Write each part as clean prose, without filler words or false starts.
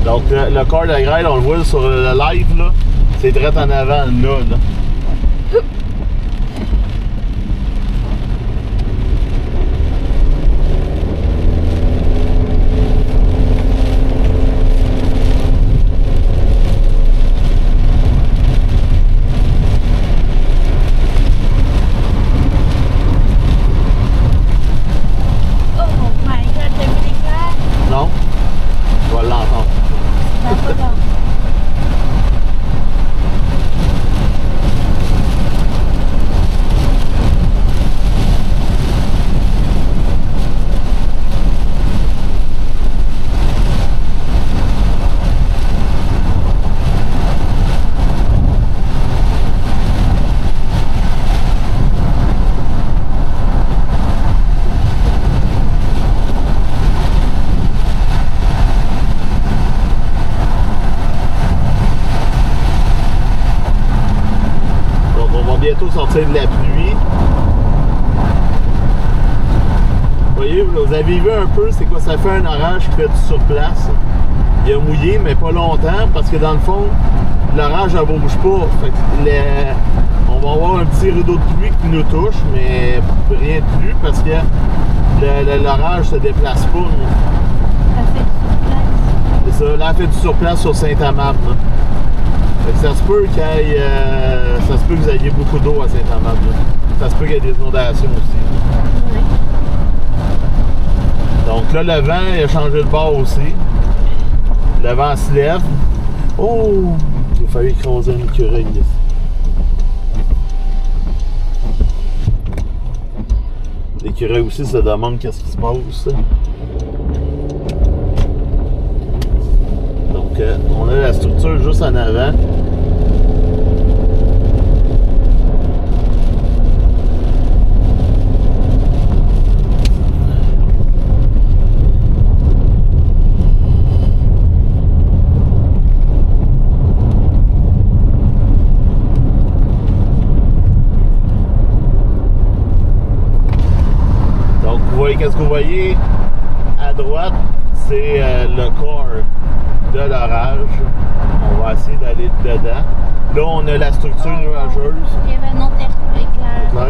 Donc le corps de grêle, on le voit sur le live, là. C'est direct en avant, là. Non? Je vais l'entendre. Bientôt sortir de la pluie. Vous voyez, vous avez vu un peu, c'est quoi ça fait un orage qui fait sur place. Il a mouillé, mais pas longtemps, parce que dans le fond, l'orage ne bouge pas. Fait que on va avoir un petit rideau de pluie qui nous touche, mais rien de plus, parce que l'orage ne se déplace pas. Ça fait du surplace. C'est ça, là, elle fait du surplace sur Saint-Amable. Ça se peut qu'il y ait, ça se peut que vous ayez beaucoup d'eau à Saint-Amable. Ça se peut qu'il y ait des inondations aussi. Oui. Donc là, le vent il a changé de bord aussi. Le vent se lève. Oh! Il a fallu écraser un écureuil ici. L'écureuil aussi se demande qu'est-ce qui se passe. Donc, on a la structure juste en avant. Donc, vous voyez, qu'est-ce que vous voyez? À droite, c'est le corps de l'orage. On va essayer d'aller dedans. Là, on a la structure nuageuse. Il y avait un autre éclair.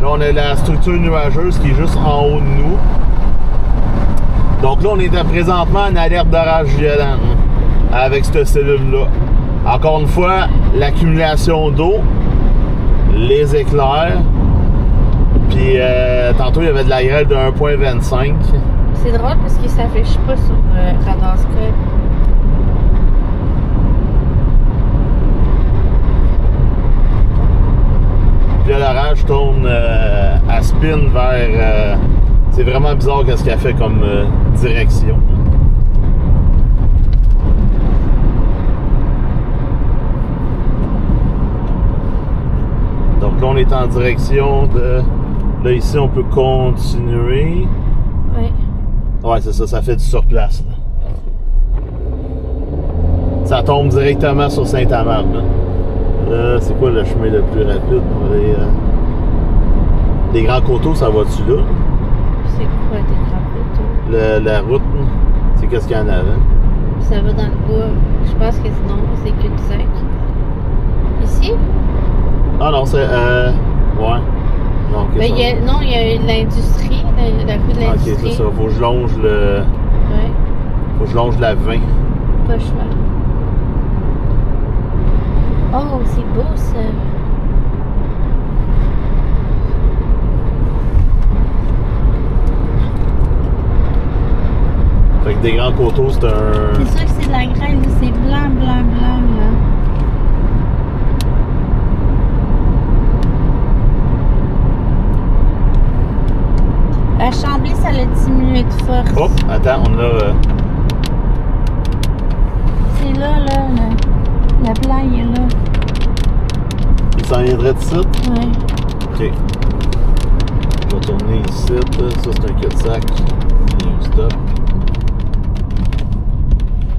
Là, on a la structure nuageuse qui est juste en haut de nous. Donc là, on est présentement en alerte d'orage violent avec cette cellule-là. Encore une fois, l'accumulation d'eau, les éclairs, puis tantôt, il y avait de la grêle de 1,25. C'est drôle parce qu'il ne s'affiche pas sur Radarscope. Puis là, l'orage tourne à spin vers... c'est vraiment bizarre qu'est-ce qu'elle fait comme direction. Donc là, on est en direction de... Là, ici, on peut continuer. Oui. Ouais, c'est ça, ça fait du surplace. Là. Ça tombe directement sur Saint-Amable. Là, c'est quoi le chemin le plus rapide pour aller... Les Grands Coteaux, ça va-tu là? C'est quoi des Grands Coteaux? La route, c'est qu'est-ce qu'il y en a avant? Ça va dans le bois. Je pense que sinon, c'est cul-de-sac. Ici? Ah non, c'est... ouais. Non, Ben, il y a l'industrie, la rue de l'industrie. Ok, c'est ça. Faut que je longe le... Ouais. Faut que je longe la 20. Pas le choix. Oh, c'est beau ça. Fait que des Grands Coteaux, c'est un... C'est sûr que c'est de la grêle, c'est blanc, blanc, blanc, là. À Chambly, ça l'a diminué de force. Hop, attends, on a... C'est là, la blanc, il est là. Il s'en viendrait de site? Ouais. Ok. Je vais tourner ici. Ça, c'est un cul-de-sac. Il y a un stop.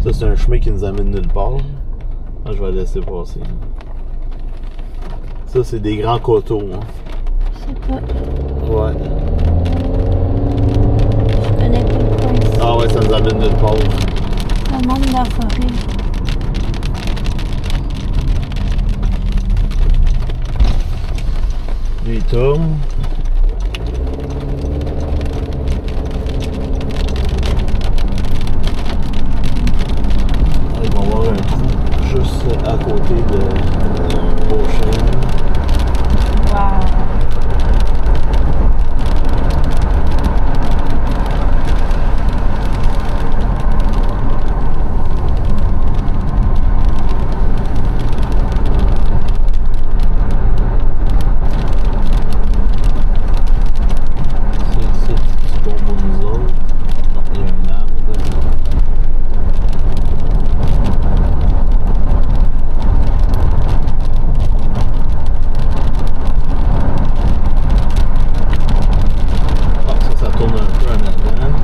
Ça, c'est un chemin qui nous amène nulle part. Ah, je vais laisser passer. Ça, c'est des Grands Coteaux. Hein. Je sais pas. Ouais. Je connais pas le coin ici. Ah ouais, ça nous amène nulle part. Ah le monde de la forêt. Lui, il tourne. Il va y avoir un trou juste à côté de Beauchesne. Wow. C'est bon pour nous autres. Non, il y a un arbre. Ça tourne un peu en avant.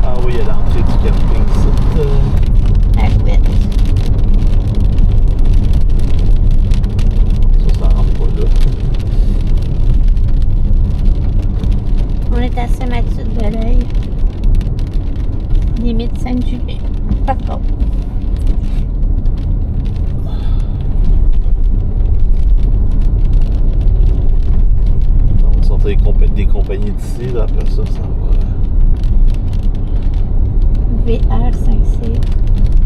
Ah oui, il y a l'entrée du camping, ça. La couette. Ça rentre pas là. On est à Saint-Mathieu-de-Belleuil. Limite Sainte-Julie. Pas trop. On va sortir des compagnies d'ici, là, après ça, ça va. VR5C.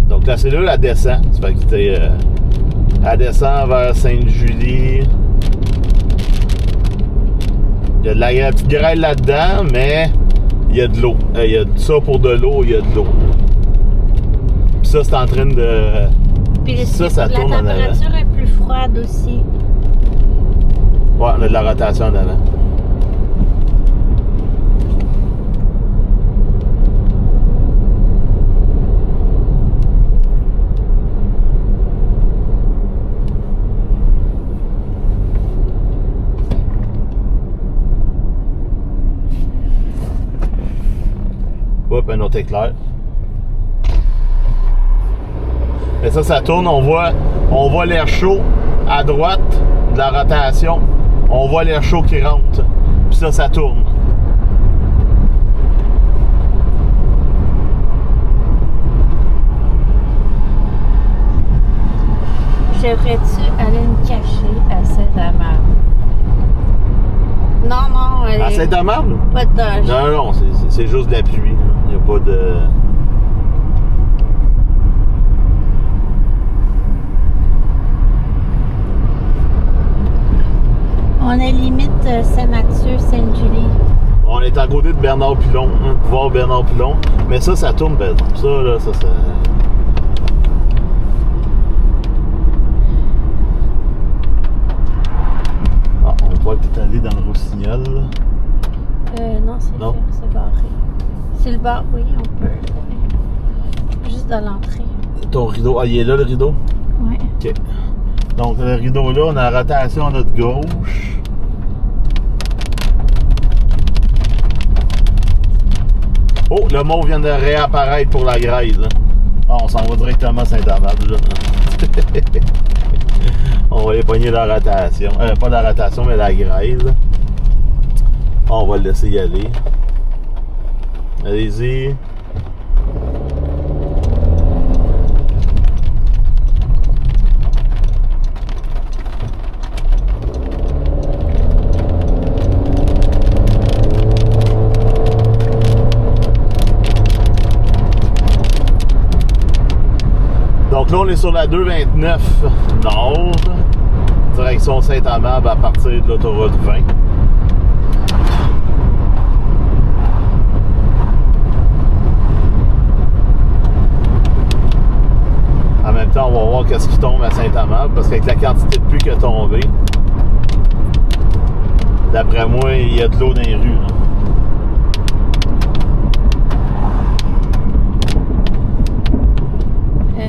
Donc la cellule, elle descend. Ça fait que elle descend vers Sainte-Julie. Il y a de la petite grêle là-dedans, mais il y a de l'eau. Il y a ça pour de l'eau, il y a de l'eau. Puis ça, c'est en train de. Puis Ça tourne en avant. La température est plus froide aussi. Ouais, on a de la rotation en avant. Hop, un autre éclair. Et ça tourne, on voit l'air chaud à droite de la rotation. On voit l'air chaud qui rentre. Puis ça tourne. Devrais-tu aller me cacher à Saint-Amand? Non, À Saint-Amand? pas de danger. Non, c'est juste de la pluie. Il n'y a pas de. On est limite Saint-Mathieu, Sainte-Julie. On est à côté de Bernard-Pilon, hein, pouvoir Bernard-Pilon. Mais ça tourne, ben, ça, là, ça. Ah, on voit peut-être aller dans le Rossignol, là. Non, c'est Non. c'est barré. C'est le bar, oui, on peut. Juste dans l'entrée. Ton rideau, ah, il est là, le rideau? Ouais. OK. Donc, le rideau là, on a la rotation à notre gauche. Oh, le mot vient de réapparaître pour la Grèze. Hein. Ah, on s'en va directement à Saint-Amand. On va aller pogner la rotation. Pas la rotation, mais la Grèze. On va le laisser y aller. Allez-y. Donc là, on est sur la 229 Nord, direction Saint-Amand à partir de l'autoroute 20. En même temps, on va voir qu'est-ce qui tombe à Saint-Amand, parce qu'avec la quantité de pluie qui a tombé, d'après moi, il y a de l'eau dans les rues. Là.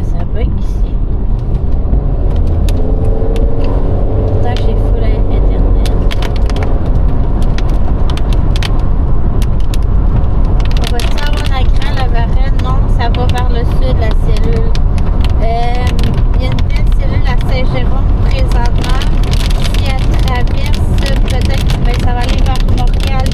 Ça bug ici. Pourtant, j'ai full internet. On va-tu avoir un écran, la Varenne? Non, ça va vers le sud, la cellule. Il y a une belle cellule à Saint-Jérôme présentement. Si elle traverse, peut-être que ça va aller vers Montréal,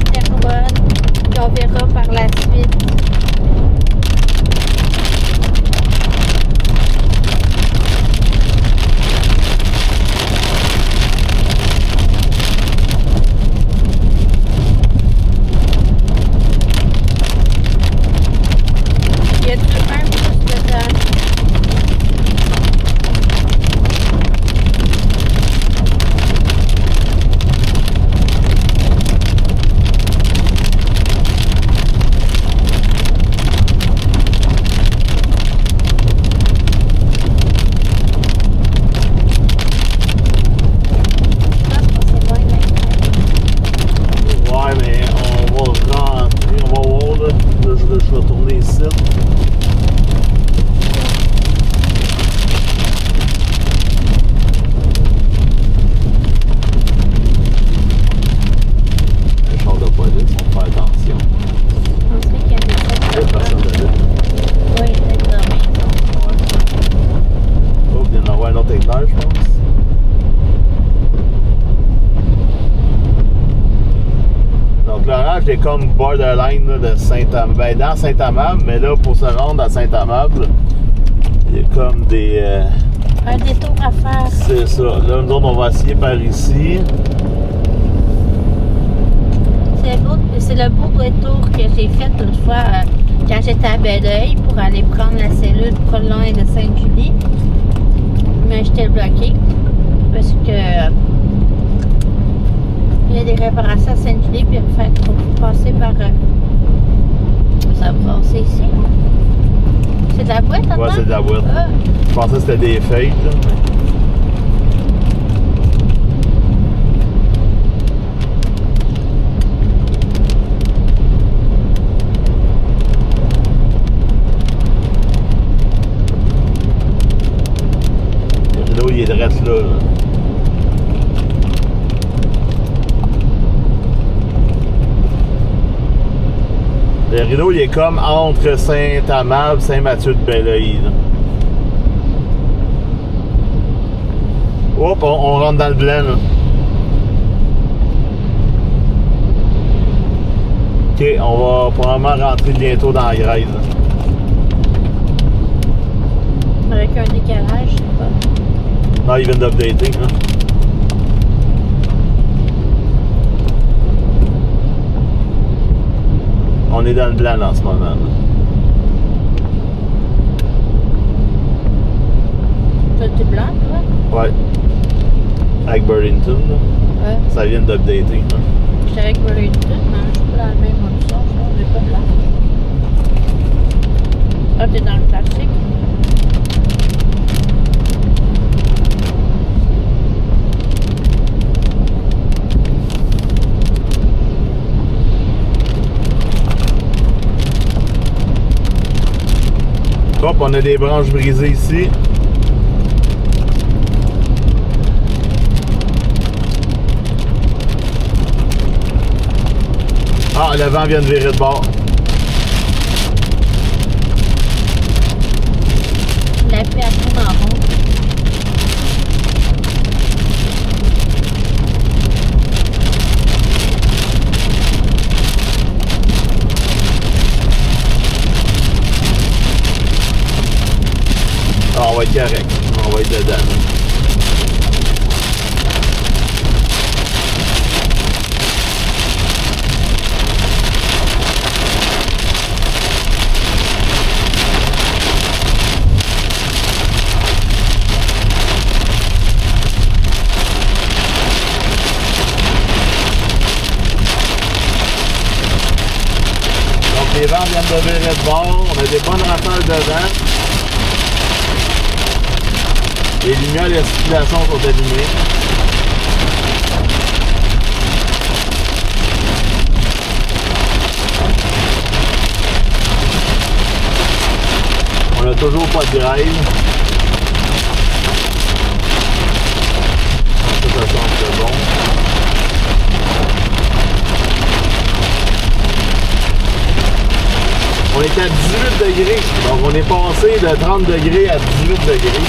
garage est comme borderline là, de Saint-Amable. Ben, dans Saint-Amable, mais là, pour se rendre à Saint-Amable, il y a comme des... un détour à faire. C'est ça. Là, nous autres, on va essayer par ici. C'est le beau détour que j'ai fait une fois quand j'étais à Belleuil pour aller prendre la cellule pas loin de Sainte-Julie. Mais j'étais bloquée parce que il y a des réparations à Sainte-Julie, puis il faut passer par... ça va passer ici. C'est de la boîte, attends? Ouais, c'est de la boîte. Ah. Je pensais que c'était des feuilles, là. Le rideau, il est direct là. Le rideau, il est comme entre Saint-Amable, Saint-Mathieu-de-Belleuil. Hop, on rentre dans le blanc, là. Ok, on va probablement rentrer bientôt dans la graisse. Avec un décalage, je sais pas. Non, ils viennent d'updater, hein. On est dans le blanc là, en ce moment. Là. Toi, t'es blanc, toi? Ouais. Avec Burlington, là. Ouais. Ça vient d'updater. Hein. J'étais avec Burlington, mais je suis pas dans le même option, on n'est pas blanc. Ah, t'es dans le classique? Hop, on a des branches brisées ici. Ah, le vent vient de virer de bord. La paix à tourner en rond. Ah, on va être correct. On va être dedans. Donc les vents viennent de virer de bord. On a des bonnes rafales de vent. Les lumières de circulation sont allumées. On n'a toujours pas de drive. Ça semble bon. On est à 18 degrés, donc on est passé de 30 degrés à 18 degrés.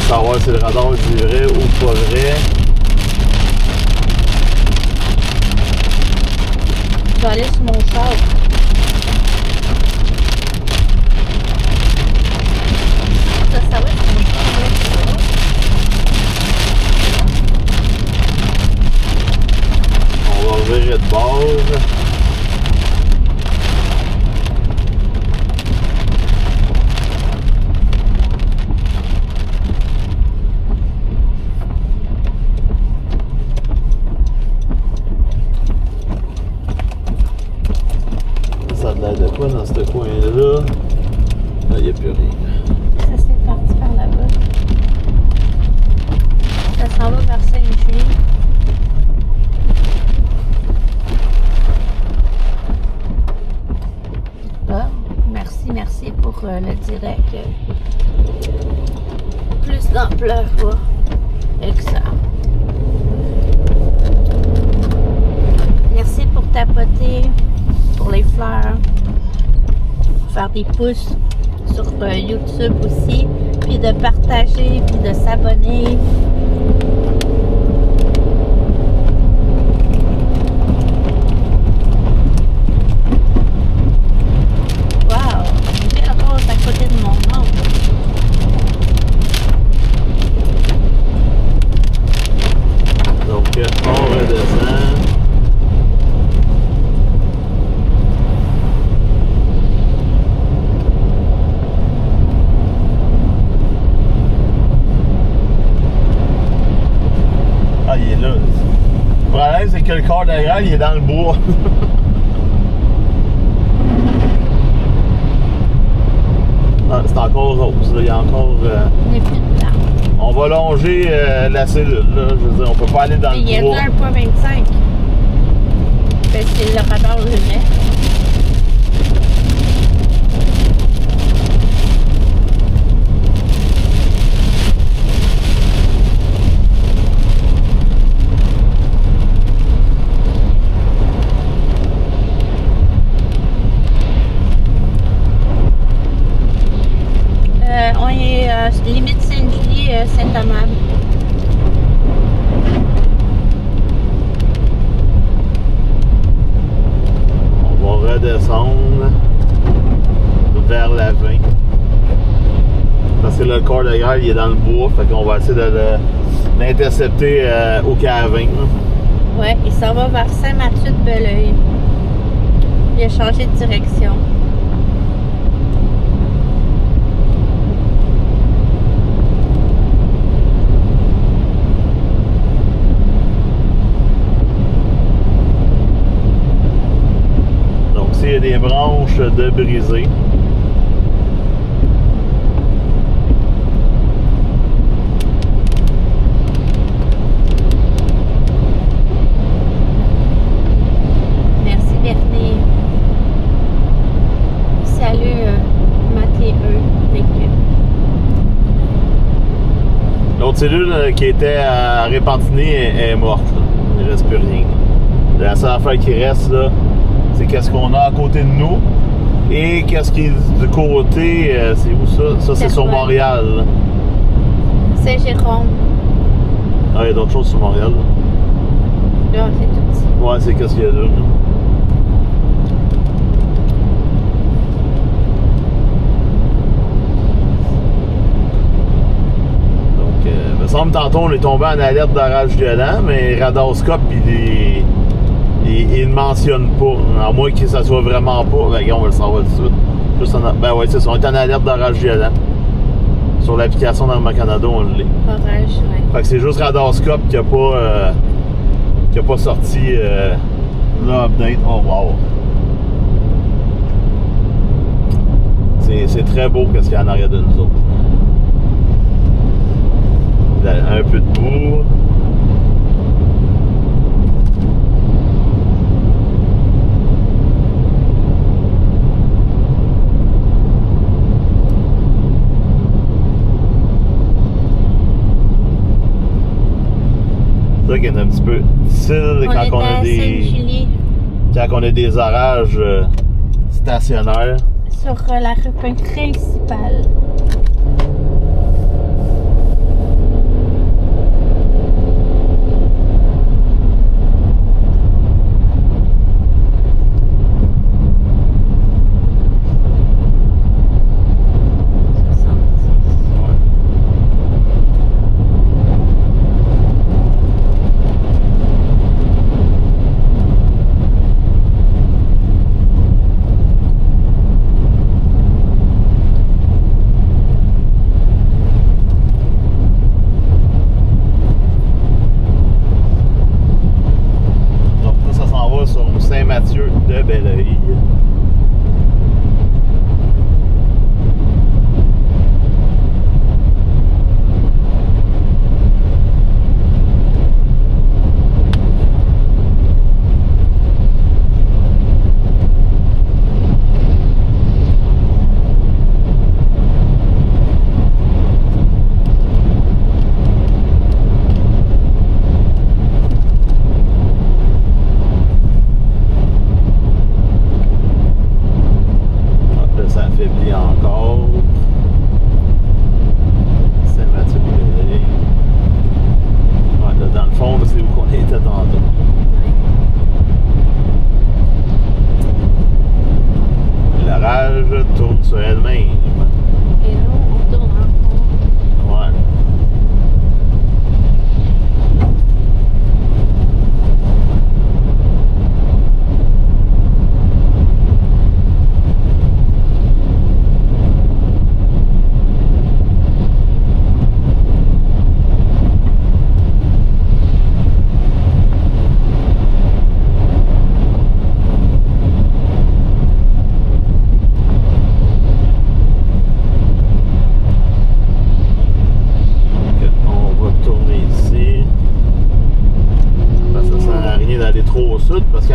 Savoir si le radar dit vrai ou pas vrai. Je vais aller sur mon char. Ça va être mon char. On va virer de bord. De quoi dans ce coin-là? Là, il n'y a plus rien. Ça, c'est parti par là-bas. plus d'ampleur avec ça. Merci pour tapoter, pour les fleurs, faire des pouces sur YouTube aussi, puis de partager, puis de s'abonner. Wow, une belle rose à côté de mon nom. Donc, on redescend. Ah, il est là. Le problème, c'est que le corps derrière, il est dans le bois. Ah, c'est encore rose. Là. Il y a encore. Il n'y a plus de blanc. On va longer la cellule. Là. Je veux dire, on peut pas aller dans Il y a le bois. 1.25. Ben, c'est le radar lunaire. On est limite Sainte-Julie, Saint-Amable. On va redescendre vers la 20. Parce que le corps de guerre, il est dans le bois. Fait qu'on va essayer de l'intercepter au K20. Ouais, il s'en va vers Saint-Mathieu-de-Belleuil. Il a changé de direction. Donc, s'il y a des branches de brisées, Merci Bernie. Salut Mathieu, l'équipe. l'autre cellule qui était à Repentigny est morte. Là. Il ne reste plus rien. La seule affaire qui reste, là, c'est qu'est-ce qu'on a à côté de nous et qu'est-ce qui est du côté, c'est où ça? Ça, c'est sur Montréal. Là. Saint-Jérôme. Ah, il y a d'autres choses sur Montréal. Là. Là, c'est tout petit. Ouais, c'est qu'est-ce qu'il y a là. Donc, il me semble tantôt on est tombé en alerte d'orage violent, mais Radarscope, il ne mentionne pas. À moins que ça soit vraiment pas. Ben, on va le savoir tout de suite. Juste ben ouais, c'est ça. On est en alerte d'orage violent. Sur l'application d'Arma-Canada, on l'est. Orage, ouais. Fait que c'est juste Radarscope qui a pas sorti l'update. Oh wow! C'est très beau qu'est-ce qu'il y a en arrière de nous autres. Un peu de boue. C'est ça qui est un petit peu difficile quand on a des orages stationnaires. Sur la rue principale.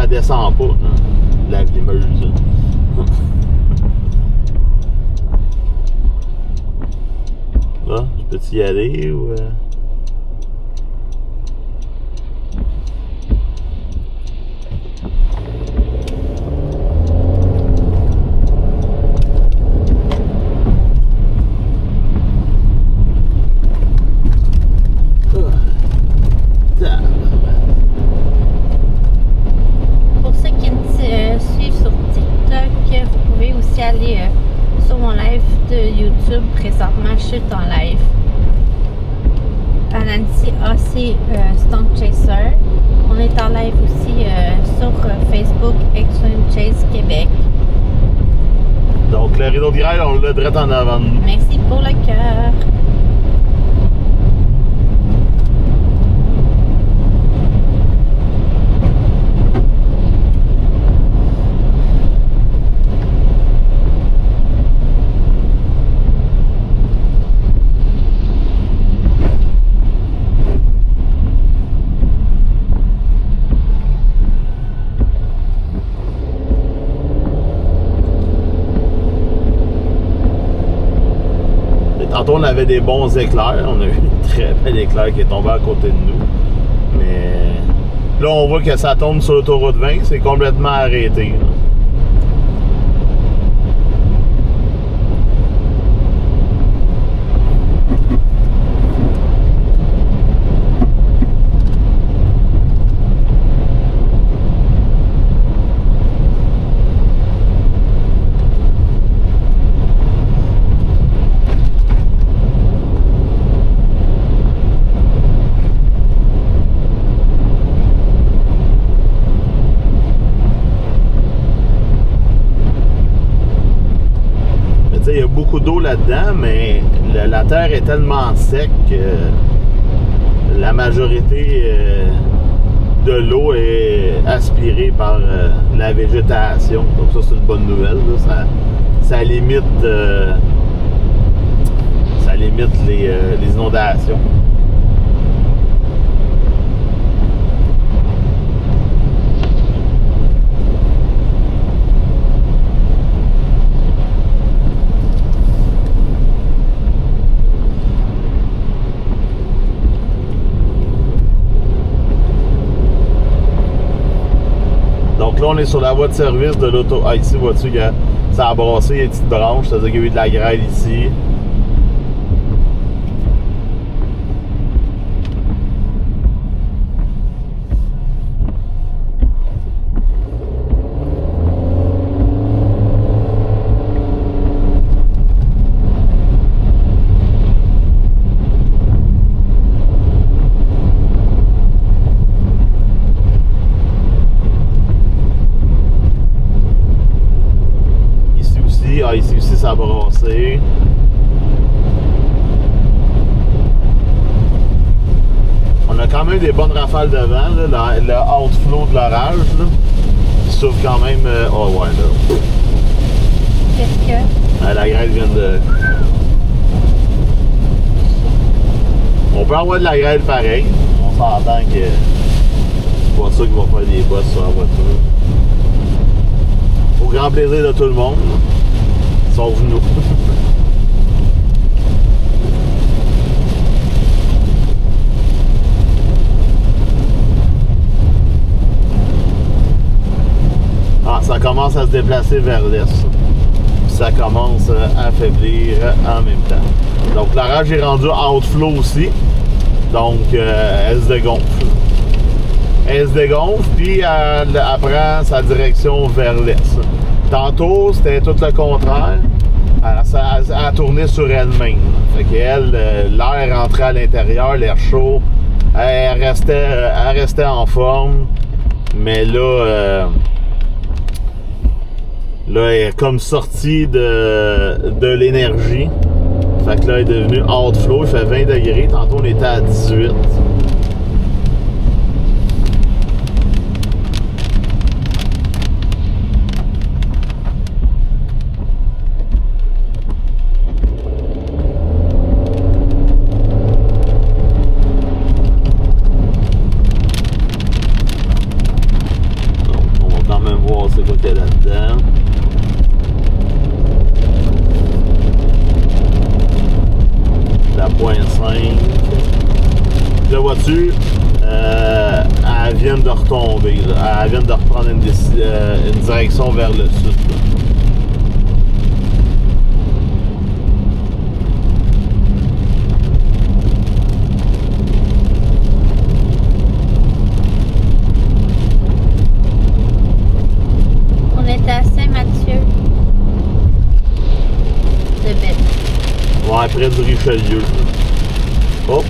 descend pas, là, la Vimeuse. Là, je peux-tu y aller ou... Pour ceux qui me suivent sur TikTok, vous pouvez aussi aller sur mon live de YouTube. Présentement, je suis en live à Nancy AC Stunt Chaser. On est en live aussi sur Facebook Extreme Chase Québec. Donc le rideau de grêle, on l'a direct en avant de nous. Merci pour le cœur. Tantôt, on avait des bons éclairs. On a eu un très bel éclair qui est tombé à côté de nous. Mais là, on voit que ça tombe sur l'autoroute 20. C'est complètement arrêté. Là. Il y a beaucoup d'eau là-dedans, mais la terre est tellement sec que la majorité de l'eau est aspirée par la végétation. Donc ça, c'est une bonne nouvelle. Là. Ça limite les inondations. Donc là, on est sur la voie de service de l'auto. Ah, ici, vois-tu, ça a brassé, il y a une petite branche, c'est-à-dire qu'il y a eu de la grêle ici. Ah, ici aussi, ça a brassé. On a quand même des bonnes rafales de vent, là, le outflow de l'orage, qui souffle quand même. Oh, ouais, là. Qu'est-ce que? La grêle vient de. On peut avoir de la grêle pareil. On s'entend que c'est pas ça qui va faire des bosses sur la voiture. Au grand plaisir de tout le monde. Sauf nous. Ah, ça commence à se déplacer vers l'est. Ça commence à affaiblir en même temps. Donc l'orage est rendu outflow aussi. Donc elle se dégonfle. Elle se dégonfle, puis elle prend sa direction vers l'est. Tantôt, c'était tout le contraire. Elle a tourné sur elle-même. Fait qu'elle, l'air rentrait à l'intérieur, l'air chaud. Elle restait en forme. Mais là, elle est comme sortie de l'énergie. Fait que là, elle est devenue outflow. Il fait 20 degrés. Tantôt, on était à 18. La voiture, elle vient de retomber. Là. Elle vient de reprendre une direction vers le sud. Là. On est à Saint-Mathieu de Bête. Ouais, près du Richelieu. Oh,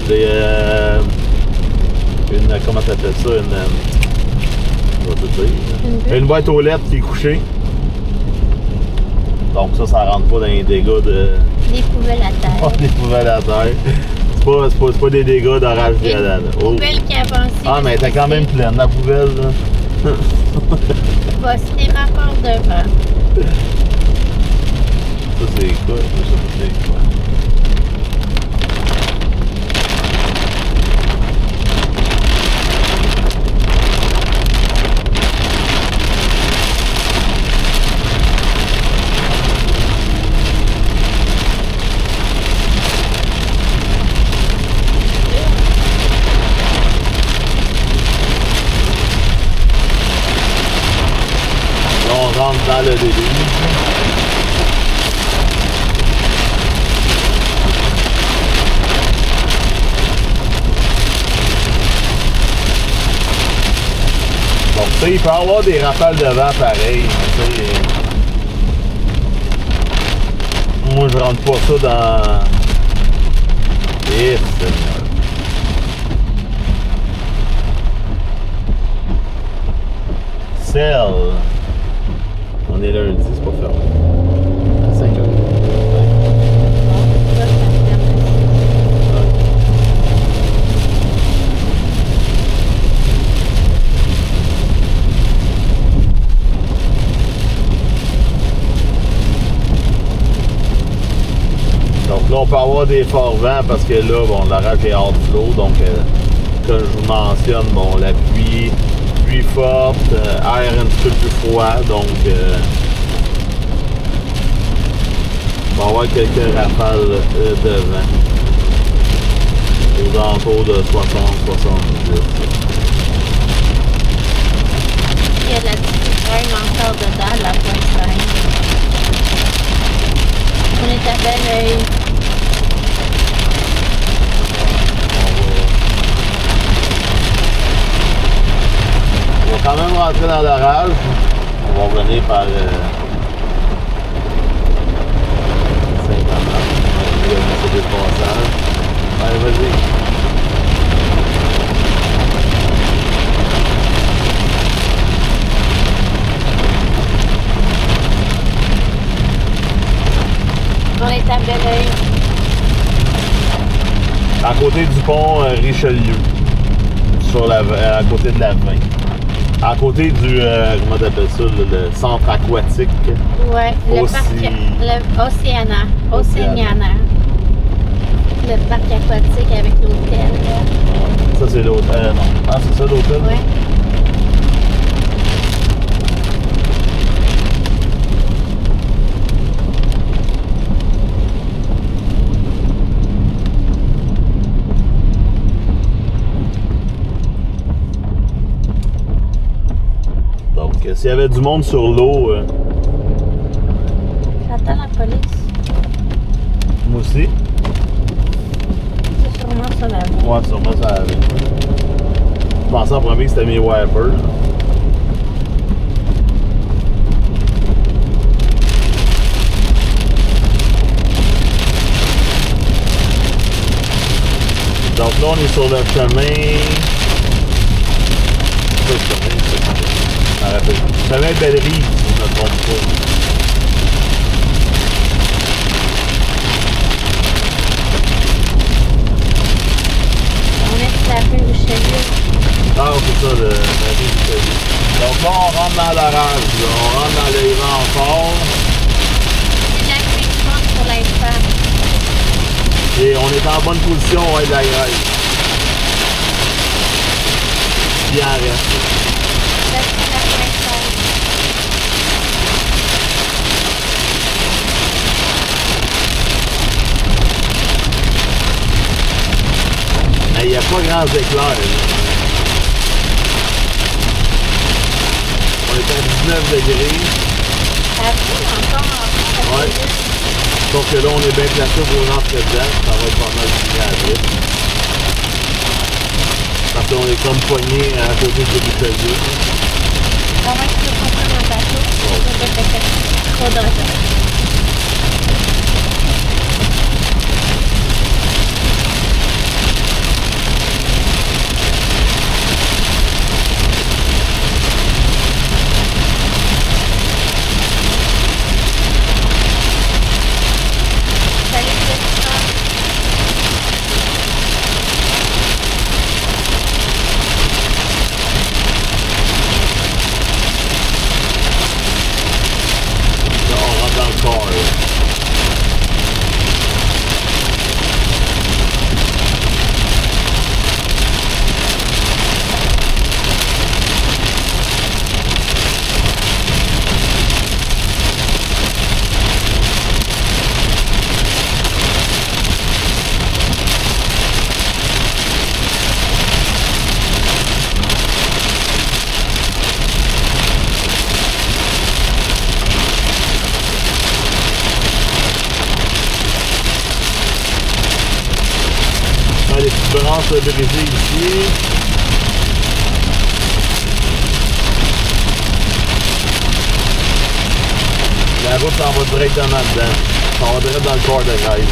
comment t'appelles ça? Une boîte aux lettres qui est couchée. Donc ça rentre pas dans les dégâts de... Des poubelles à terre. Oh, des poubelles à terre. C'est pas des dégâts d'orage violent. Une poubelle qui avance. Ah, mais elle était quand même pleine, la poubelle. Là. Voici les rapports devant. Ça, c'est quoi? Ça, c'est quoi? On rentre dans le déluge. Donc ça, il peut y avoir des rafales de vent pareil. Moi, je rentre pas ça dans... Eh, Seigneur. Celle. On est lundi, c'est pas fermé. À 5 heures. Donc là, on peut avoir des forts vents parce que là, bon, l'orage est hors de flot. Donc, comme je vous mentionne, bon, la pluie forte, air un petit peu plus froid, donc on va avoir quelques rafales de vent aux alentours de 60-70. Il y a de la petite crème encore dedans, la pointe. On est à Belleuil. On va quand même rentrer dans l'orage. On va revenir par Saint-Amand. On va laisser des passages. Allez, vas-y. On est à Belleuil. À côté du pont Richelieu. À côté de la 20. À côté du, comment t'appelles ça, le centre aquatique. Ouais, le parc Océaniana. Le parc aquatique avec l'hôtel. Ça, c'est l'hôtel. Non. Ah, c'est ça l'hôtel? Ouais. S'il y avait du monde sur l'eau... J'attends la police. Moi aussi. C'est sûrement ça la vie. Ouais, sûrement ça la vie. Je pensais en premier que c'était mes wipers. Donc là, on est sur le chemin... Chemin Belle-Rive, si je ne me trompe pas. On est sur la rue Richelieu. Ah, c'est ça, la rue Richelieu. Donc là, on rentre dans l'orage. On rentre dans les vents forts. C'est la clé pour l'instant. Et on est en bonne position, on va être de la grève. Bien reste. pas grands éclairs. Là. On est à 19 degrés. Ouais. Sauf que là, on est bien placé pour rentrer dedans. Ça va être pas mal fini à vite. Parce qu'on est comme poigné à côté du bouteiller. On va essayer de comprendre un bateau. Trop d'argent. Les petites branches brisées ici. La route s'en va directement dedans. Ça va direct dans le corps de rail.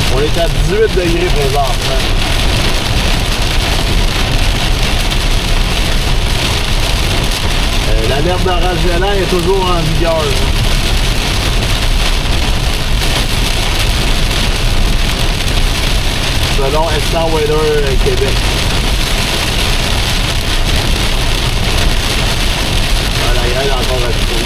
On est à 18 degrés présentement. L'alerte d'orage violent est toujours en vigueur. Selon Instant Weather Québec. La grêle encore à trouver.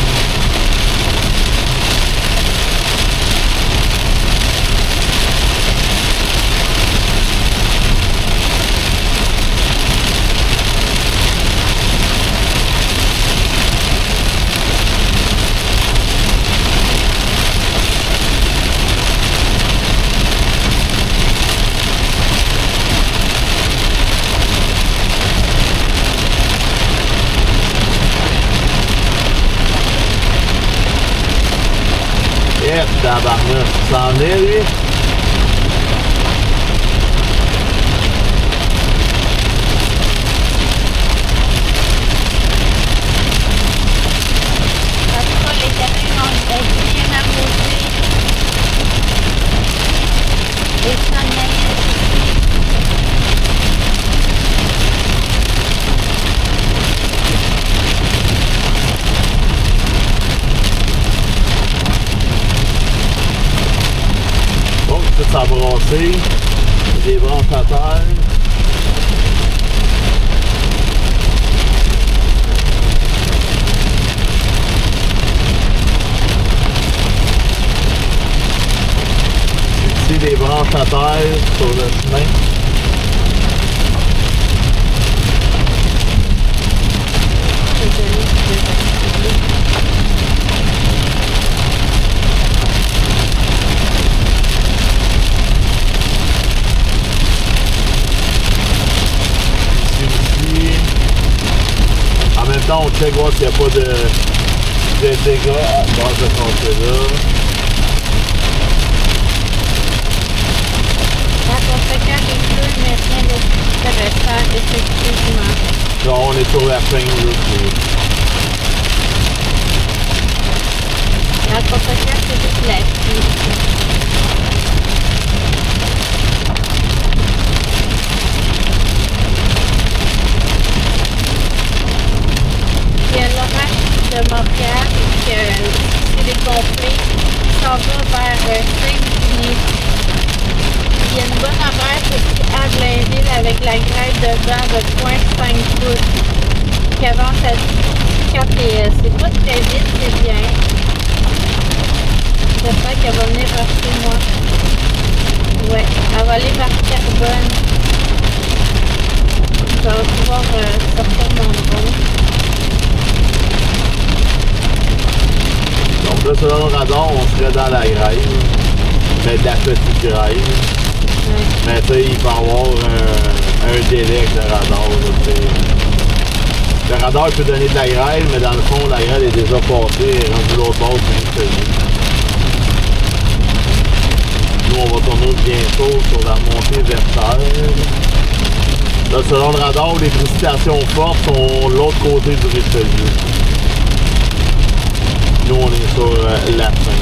Tabarnak, tu s'en est lui? Les camions ont bien arrosés. Et ça ça a brassé, des branches à terre. Ici des branches à terre sur le chemin. On check voir s'il n'y a pas de dégâts à base de ce côté-là. La conséquence des feux maintenant de faire effectivement. Non, on est sur la fin là. La conséquence c'est juste la pluie. Il y a l'orage de Montréal et c'est des conflits qui s'en va vers Saint-Denis. Il y a une bonne horaire aussi à Blainville avec la grève de vent de 0.5 pouces. qu'avant, quand c'est pas très vite, c'est bien. J'espère qu'elle va venir vers chez moi. Ouais, elle va aller vers Carbone. Je vais pouvoir sortir mon drone. Donc là, selon le radar, on serait dans la grève. Mais de la petite grève. Ouais. Mais tu sais, il peut y avoir un délai avec le radar. Là, le radar peut donner de la grêle, mais dans le fond, la grêle est déjà passée et rendue l'autre bord du Richelieu. Nous, on va tourner bientôt sur la montée Versailles. Là, selon le radar, les précipitations fortes sont de l'autre côté du Richelieu. Nous, on est sur la fin.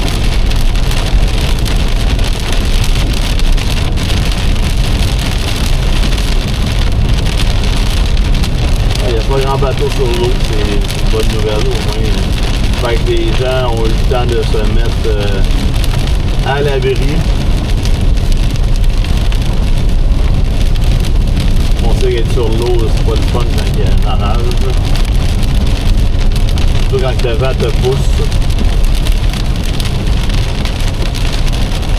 Il n'y a pas grand bateau sur l'eau, c'est une bonne nouvelle au moins. Fait que les gens ont eu le temps de se mettre à l'abri. On sait qu'être sur l'eau, c'est pas le fun quand il y a un orage. Surtout quand le vent te pousse.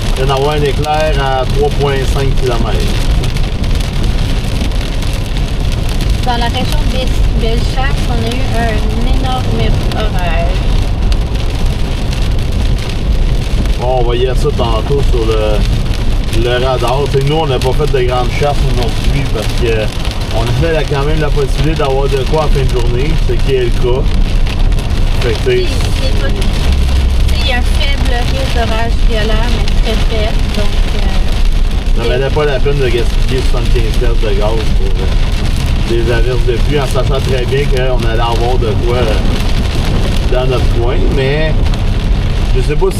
Il vient d'avoir un éclair à 3,5 km. Dans la région de Bellechasse, on a eu un énorme orage. Bon, on voyait ça tantôt sur le radar. T'sais, nous, on n'a pas fait de grande chasse aujourd'hui parce qu'on avait quand même la possibilité d'avoir de quoi en fin de journée, ce qui est le cas. Fait que, il y a un faible risque d'orage violent, mais très faible. Donc, ça valait pas la peine de gaspiller 75 piastres de gaz pour des averses de pluie en sachant très bien qu'on allait avoir de quoi dans notre coin. Mais je sais pas si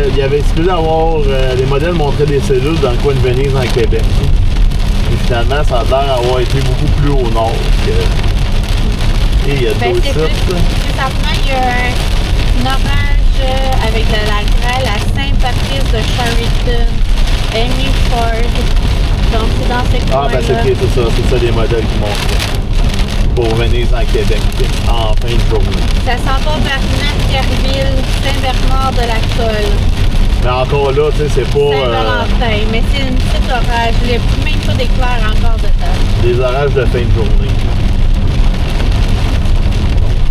il y avait expliqué d'avoir les modèles montraient des cellules dans le coin de Venise en Québec. Et finalement, ça a l'air d'avoir été beaucoup plus au nord. Et il y a d'autres sites. Présentement, il y a un orage avec de la grêle à Saint-Patrice de Chariton, Amy Ford. Donc, c'est dans ces coins-là. Ah, ben c'est ça les modèles qui montrent pour Venise en Québec en fin de journée. Ça s'en va vers Natierville, Saint-Bernard de la Colle. Mais encore là, tu sais, c'est pas. Saint-Valentin, mais c'est une petite orage. Il n'y a même pas d'éclair encore dedans. Des orages de fin de journée.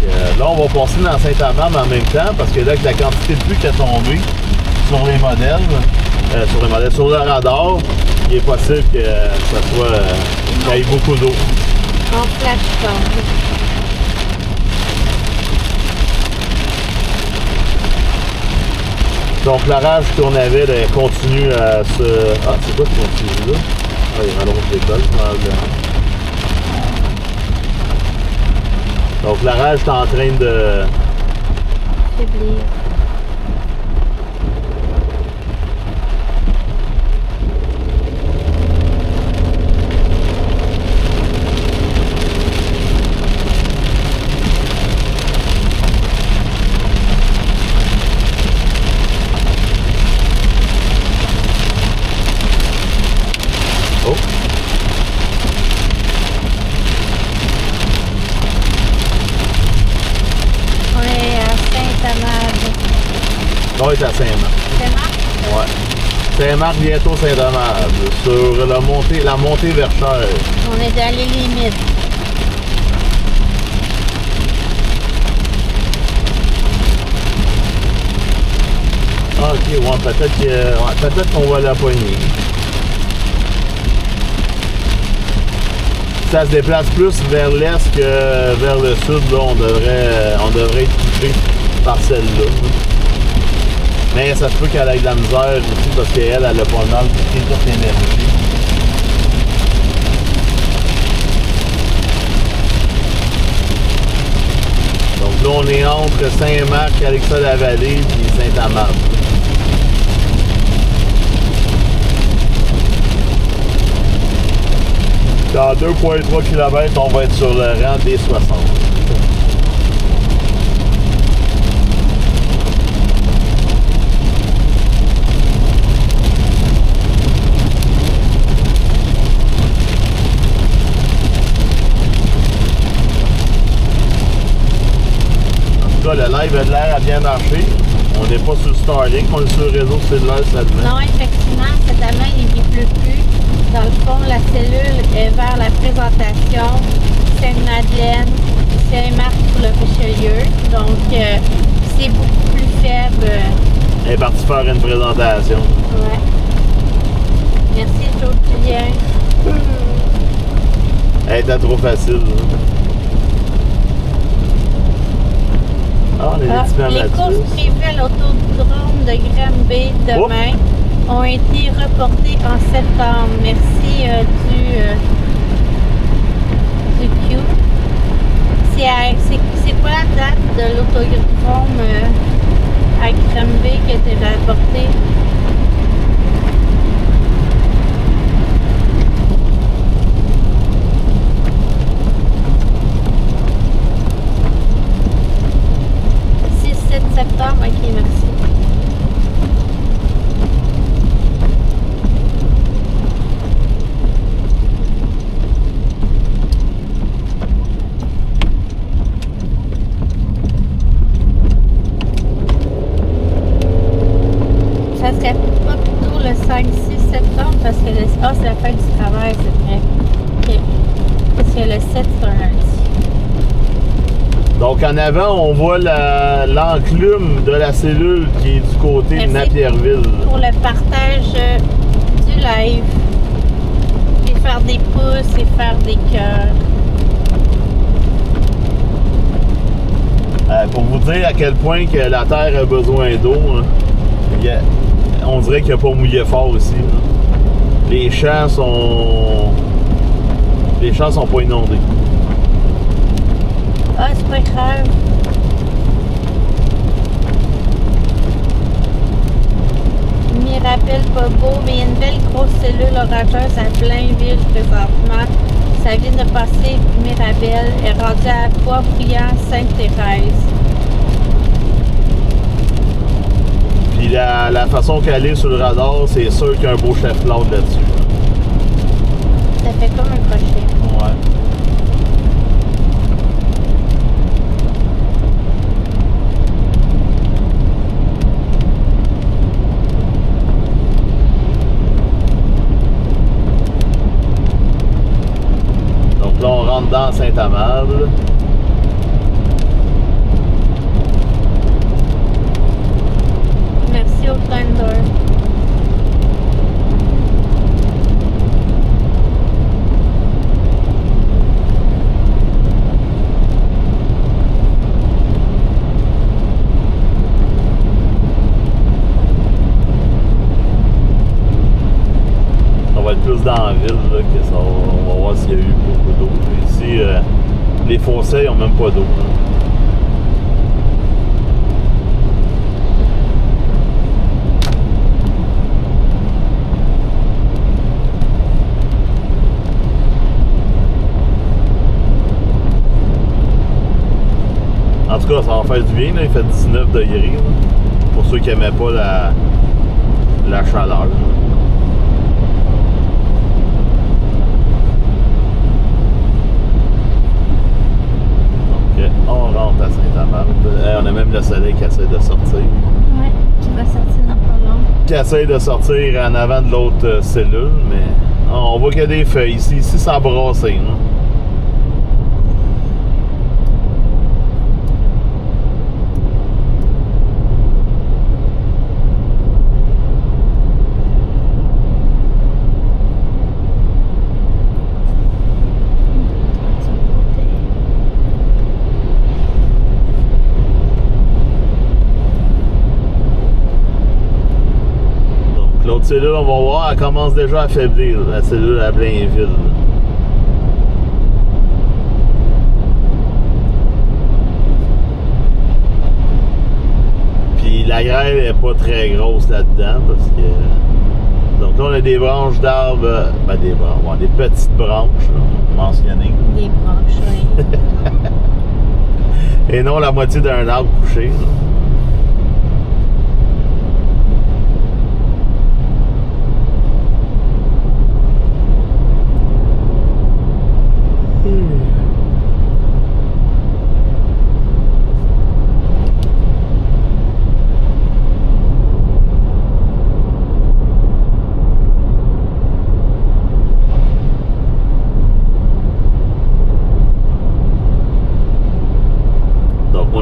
Donc, là, on va passer dans Saint-Amand en même temps parce que là, avec la quantité de pluie qui est tombée sur les modèles, sur le radar, il est possible que ça soit. qu'il y ait beaucoup d'eau. En plateforme. Donc l'orage qu'on avait, elle continue à se. Ah, c'est quoi ce qu'on continue là? Ah, il rallonge l'école, probablement. Donc l'orage est en train de. Faiblir. On est à Saint-Marc. Saint-Marc? Ouais. Saint-Marc, bientôt Saint-Domingue. Sur la montée vers Cher. On est dans les limites. Ah, ok, ouais, peut-être qu'on va la poigner. Si ça se déplace plus vers l'est que vers le sud, là, on devrait être touché par celle-là. Mais ça se peut qu'elle ait de la misère aussi parce qu'elle a pas mal pris toute l'énergie. Donc là, on est entre Saint-Marc, Alexa-la-Vallée et Saint-Amand. Dans 2,3 km, on va être sur le rang des 60. tout cas, le live a de l'air à bien marcher. On n'est pas sur Starlink, on est sur le réseau cellulaire seulement. Non, effectivement, cette année, il n'y pleut plus. Dans le fond, la cellule est vers la présentation Sainte-Madeleine, Saint-Marc pour le Richelieu. Donc, c'est beaucoup plus faible. Elle est partie faire une présentation. Ouais. Merci, Claude Julien. Elle était trop facile. Hein. Ah, les courses prévues à l'autodrome de Granby demain ont été reportées en septembre. Merci du Q. C'est quoi la date de l'autodrome à Granby qui a été reportée? Septembre, ok, merci. Ça serait pas plutôt le 5-6 septembre parce que c'est la fin du travail, c'est vrai. Ok. Parce que le 7 c'est un lundi. Donc en avant, on voit l'enclume de la cellule qui est du côté de Napierville. Pour le partage du live. Et faire des pouces et faire des cœurs. Pour vous dire à quel point que la Terre a besoin d'eau, hein, on dirait qu'il n'y a pas mouillé fort ici. Hein. Les champs sont pas inondés. Ah, c'est pas grave. Mirabel pas beau, mais il y a une belle grosse cellule orageuse à Blainville présentement. Ça vient de passer Mirabel est rendu à Boisbriand, Sainte-Thérèse. Puis la façon qu'elle est sur le radar, c'est sûr qu'il y a un beau chef-l'autre là-dessus. Ça fait comme un crochet. Ouais. Là, on rentre dans Saint-Amable. Merci au Thunder. On va être plus dans la ville là, que ça. On va voir s'il y a eu beaucoup d'eau. Ici, les fossés n'ont même pas d'eau. En tout cas, ça va faire du bien. Là. Il fait 19 degrés. Là, pour ceux qui n'aimaient pas la chaleur. Là. On rentre à Saint-Amable. On a même le soleil qui essaie de sortir. Ouais, qui va sortir dans pas long. Qui essaie de sortir en avant de l'autre cellule, mais on voit qu'il y a des feuilles ici. Ici, ça a brassé. Hein? L'autre cellule, on va voir, elle commence déjà à faiblir, la cellule à Blainville. Puis la grêle n'est pas très grosse là-dedans parce que. Donc là, on a des branches d'arbres, des petites branches, là, mentionnées. Des branches, oui. Et non la moitié d'un arbre couché. Là.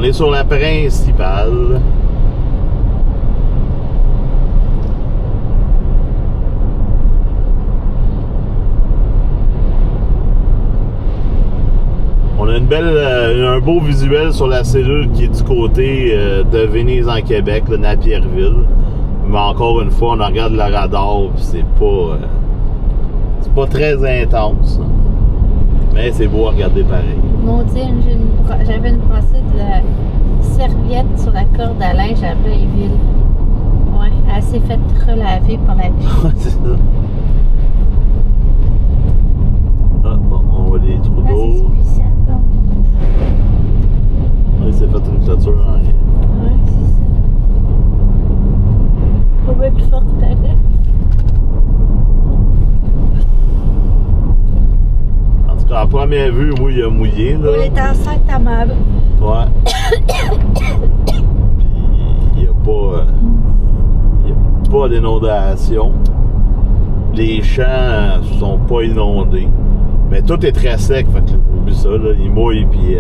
est sur la principale. On a un beau visuel sur la cellule qui est du côté de Venise en Québec, là, Napierville. Mais encore une fois, on regarde le radar, puis c'est pas très intense. Mais c'est beau à regarder pareil. Maudit, j'avais une brassée de la serviette sur la corde à linge à Blainville. Ouais, elle s'est faite relaver par la pluie. C'est ça. Ah, bon, on voit les trous Ah, d'eau. c'est spécial, donc. Il s'est fait une clôture en rien. Ouais, c'est ça. Faut bien plus forte pareil. En tout cas, à première vue, oui, il a mouillé. Là. On est en Saint-Amable. Ouais. Puis, il n'y a pas d'inondation. Les champs sont pas inondés. Mais tout est très sec, fait que oublie ça, là, il mouille, puis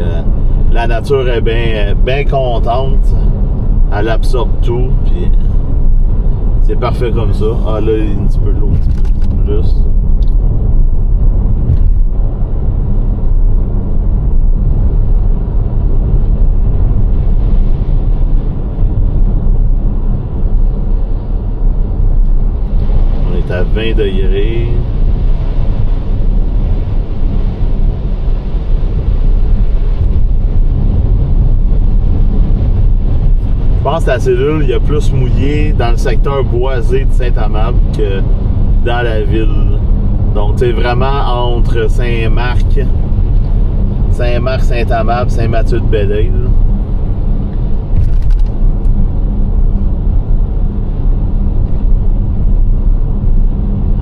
la nature est bien contente. Elle absorbe tout, puis c'est parfait comme ça. Ah là, il y a un petit peu de l'eau, un petit peu plus. On est à 20 degrés. Je pense que la cellule, il y a plus mouillé dans le secteur boisé de Saint-Amable que dans la ville. Donc, c'est vraiment entre Saint-Marc, Saint-Amable, Saint-Mathieu-de-Belleuil.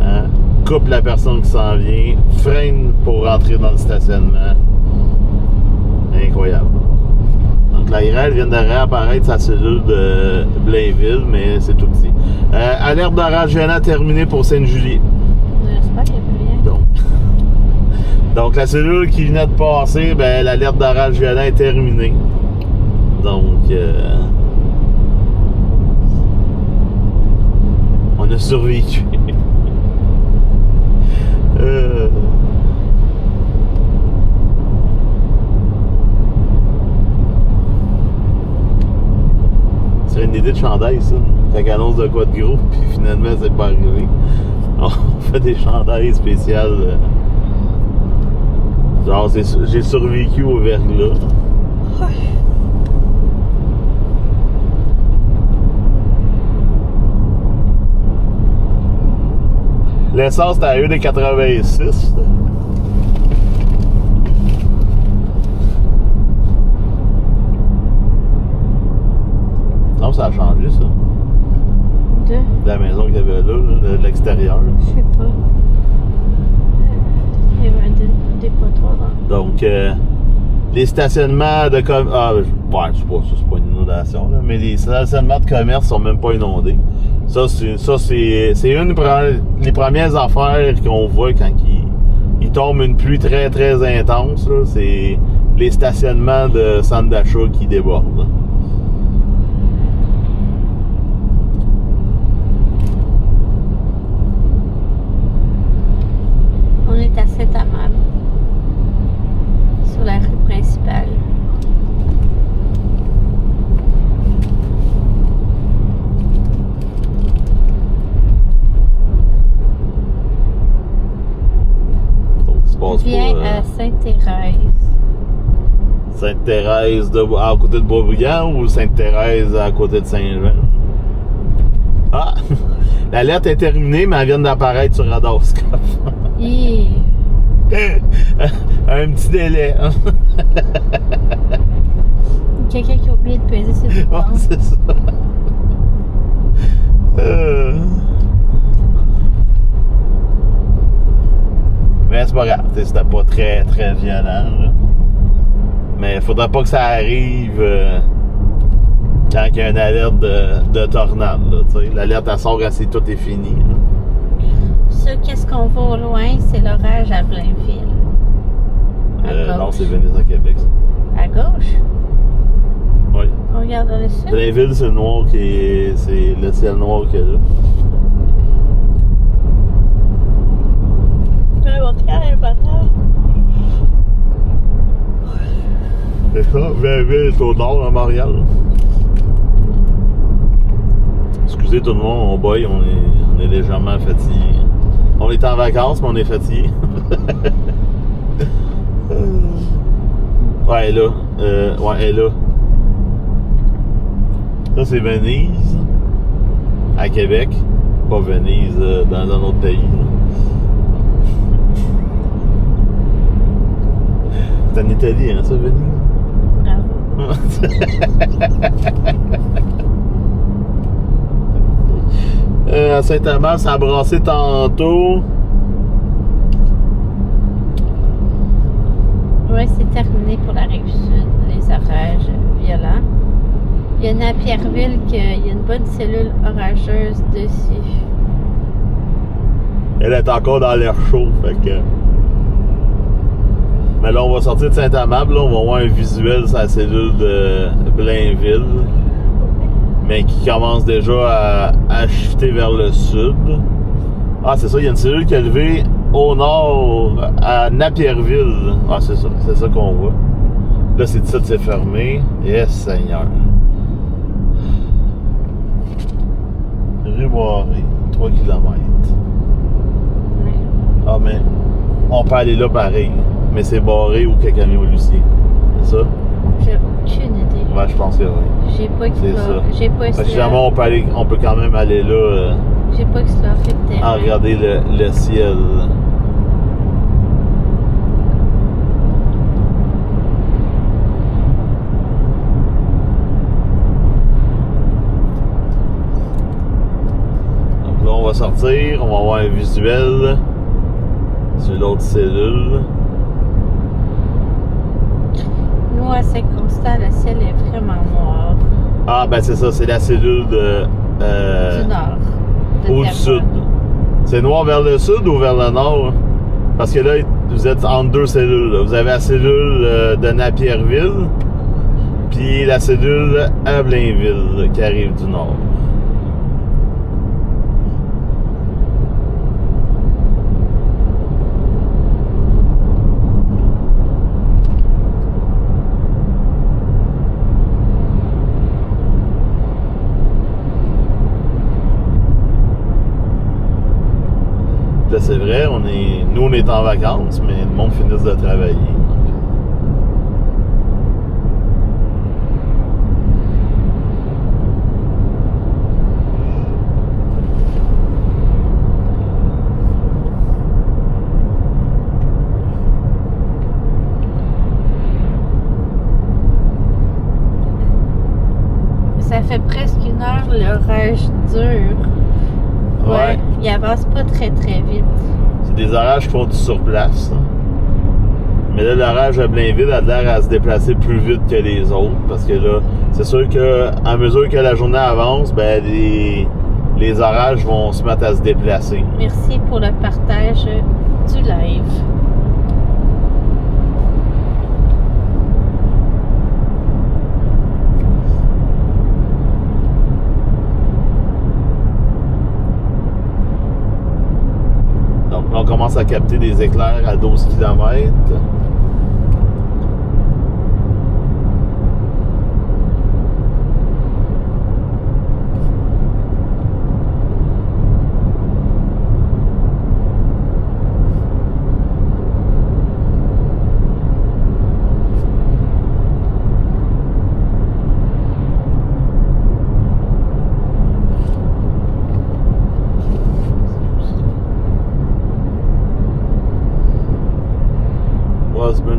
Hein? Coupe la personne qui s'en vient, freine pour rentrer dans le stationnement. Incroyable. Donc la IRL vient de réapparaître sa cellule de Blainville, mais c'est tout petit. Alerte d'orage violent terminée pour Sainte-Julie. J'espère qu'il n'y a plus rien. Donc la cellule qui venait de passer, ben, l'alerte d'orage violent est terminée. Donc on a survécu. C'est une idée de chandail, ça. Quand on annonce de quoi de gros, puis finalement, c'est pas arrivé. On fait des chandails spéciales. Genre, j'ai survécu au verglas. L'essence, c'était à 1,86. Non, ça a changé, ça. De la maison qu'il y avait là, de l'extérieur. Je sais pas. Il y avait un dépotoir dans. Donc, les stationnements de commerce. Ah, ouais, c'est pas une inondation, là, mais les stationnements de commerce sont même pas inondés. Ça, c'est une des premières affaires qu'on voit quand il tombe une pluie très, très intense. C'est les stationnements de centres d'achat qui débordent. On est à Saint-Amable, sur la rue principale. Donc, tu passes Viens pas, à Sainte-Thérèse. Sainte-Thérèse à côté de Boisbriand ou Sainte-Thérèse à côté de Saint-Jean? Ah! L'alerte est terminée, mais elle vient d'apparaître sur Radarscope. Un petit délai. Hein? Quelqu'un qui a oublié de peser sur le bouton. C'est ça. Mais c'est pas grave, c'était pas très très violent. Là. Mais il faudrait pas que ça arrive quand il y a une alerte de tornade. L'alerte elle sort quand tout est fini. Là. Ça, qu'est-ce qu'on voit au loin, c'est l'orage à Blainville. Non, c'est Venise à Québec. Ça. À gauche? On regarde le sud. Blainville, c'est le noir qui est. C'est le ciel noir qu'il y a là. Ouais, Montréal est pas tard. C'est ça, Blainville est au nord à Montréal. Excusez tout le monde, on boy, on est légèrement fatigué. On est en vacances, mais on est fatigué. Ouais, elle est là. Ouais, elle est là. Ça, c'est Venise, à Québec. Pas Venise, dans un autre pays. C'est en Italie, hein, ça, Venise? Bravo. À Saint-Amand, ça a brassé tantôt. Ouais, c'est terminé pour la Rive-Sud, les orages violents. Il y en a à Pierreville qu'il y a une bonne cellule orageuse dessus. Elle est encore dans l'air chaud, fait que... Mais là, on va sortir de Saint-Amand, là, on va voir un visuel sur la cellule de Blainville. Mais qui commence déjà à shifter vers le sud. Ah, c'est ça, il y a une cellule qui est levée au nord, à Napierville. Ah, c'est ça qu'on voit. Là, c'est fermé. Yes, Seigneur. Rue-Boiré, 3 km. Ouais. Ah, mais on peut aller là pareil. Mais c'est barré ou quelqu'un camion Lucie. C'est ça? J'ai aucune idée. Ouais, je pense que oui. J'ai pas C'est ça. J'ai pas Parce que jamais on peut quand même aller là. J'ai pas exploré le terrain. Regarder le ciel. Donc là, on va sortir, on va avoir un visuel sur l'autre cellule. Nous, à Saint-Constant, le ciel est vraiment noir. Ah, ben c'est ça, c'est la cellule de... Du nord. Ou du sud. C'est noir vers le sud ou vers le nord? Parce que là, vous êtes entre deux cellules. Là. Vous avez la cellule de Napierville, puis la cellule à Blainville qui arrive du nord. Là, c'est vrai, nous on est en vacances, mais le monde finit de travailler. Ça fait presque une heure, l'orage dure. Ouais. Il avance pas très vite. C'est des orages qui font du surplace. Hein. Mais là, l'orage à Blainville a l'air à se déplacer plus vite que les autres. Parce que là, c'est sûr qu'à mesure que la journée avance, ben les orages vont se mettre à se déplacer. Merci pour le partage du live. Donc là, on commence à capter des éclairs à 12 km.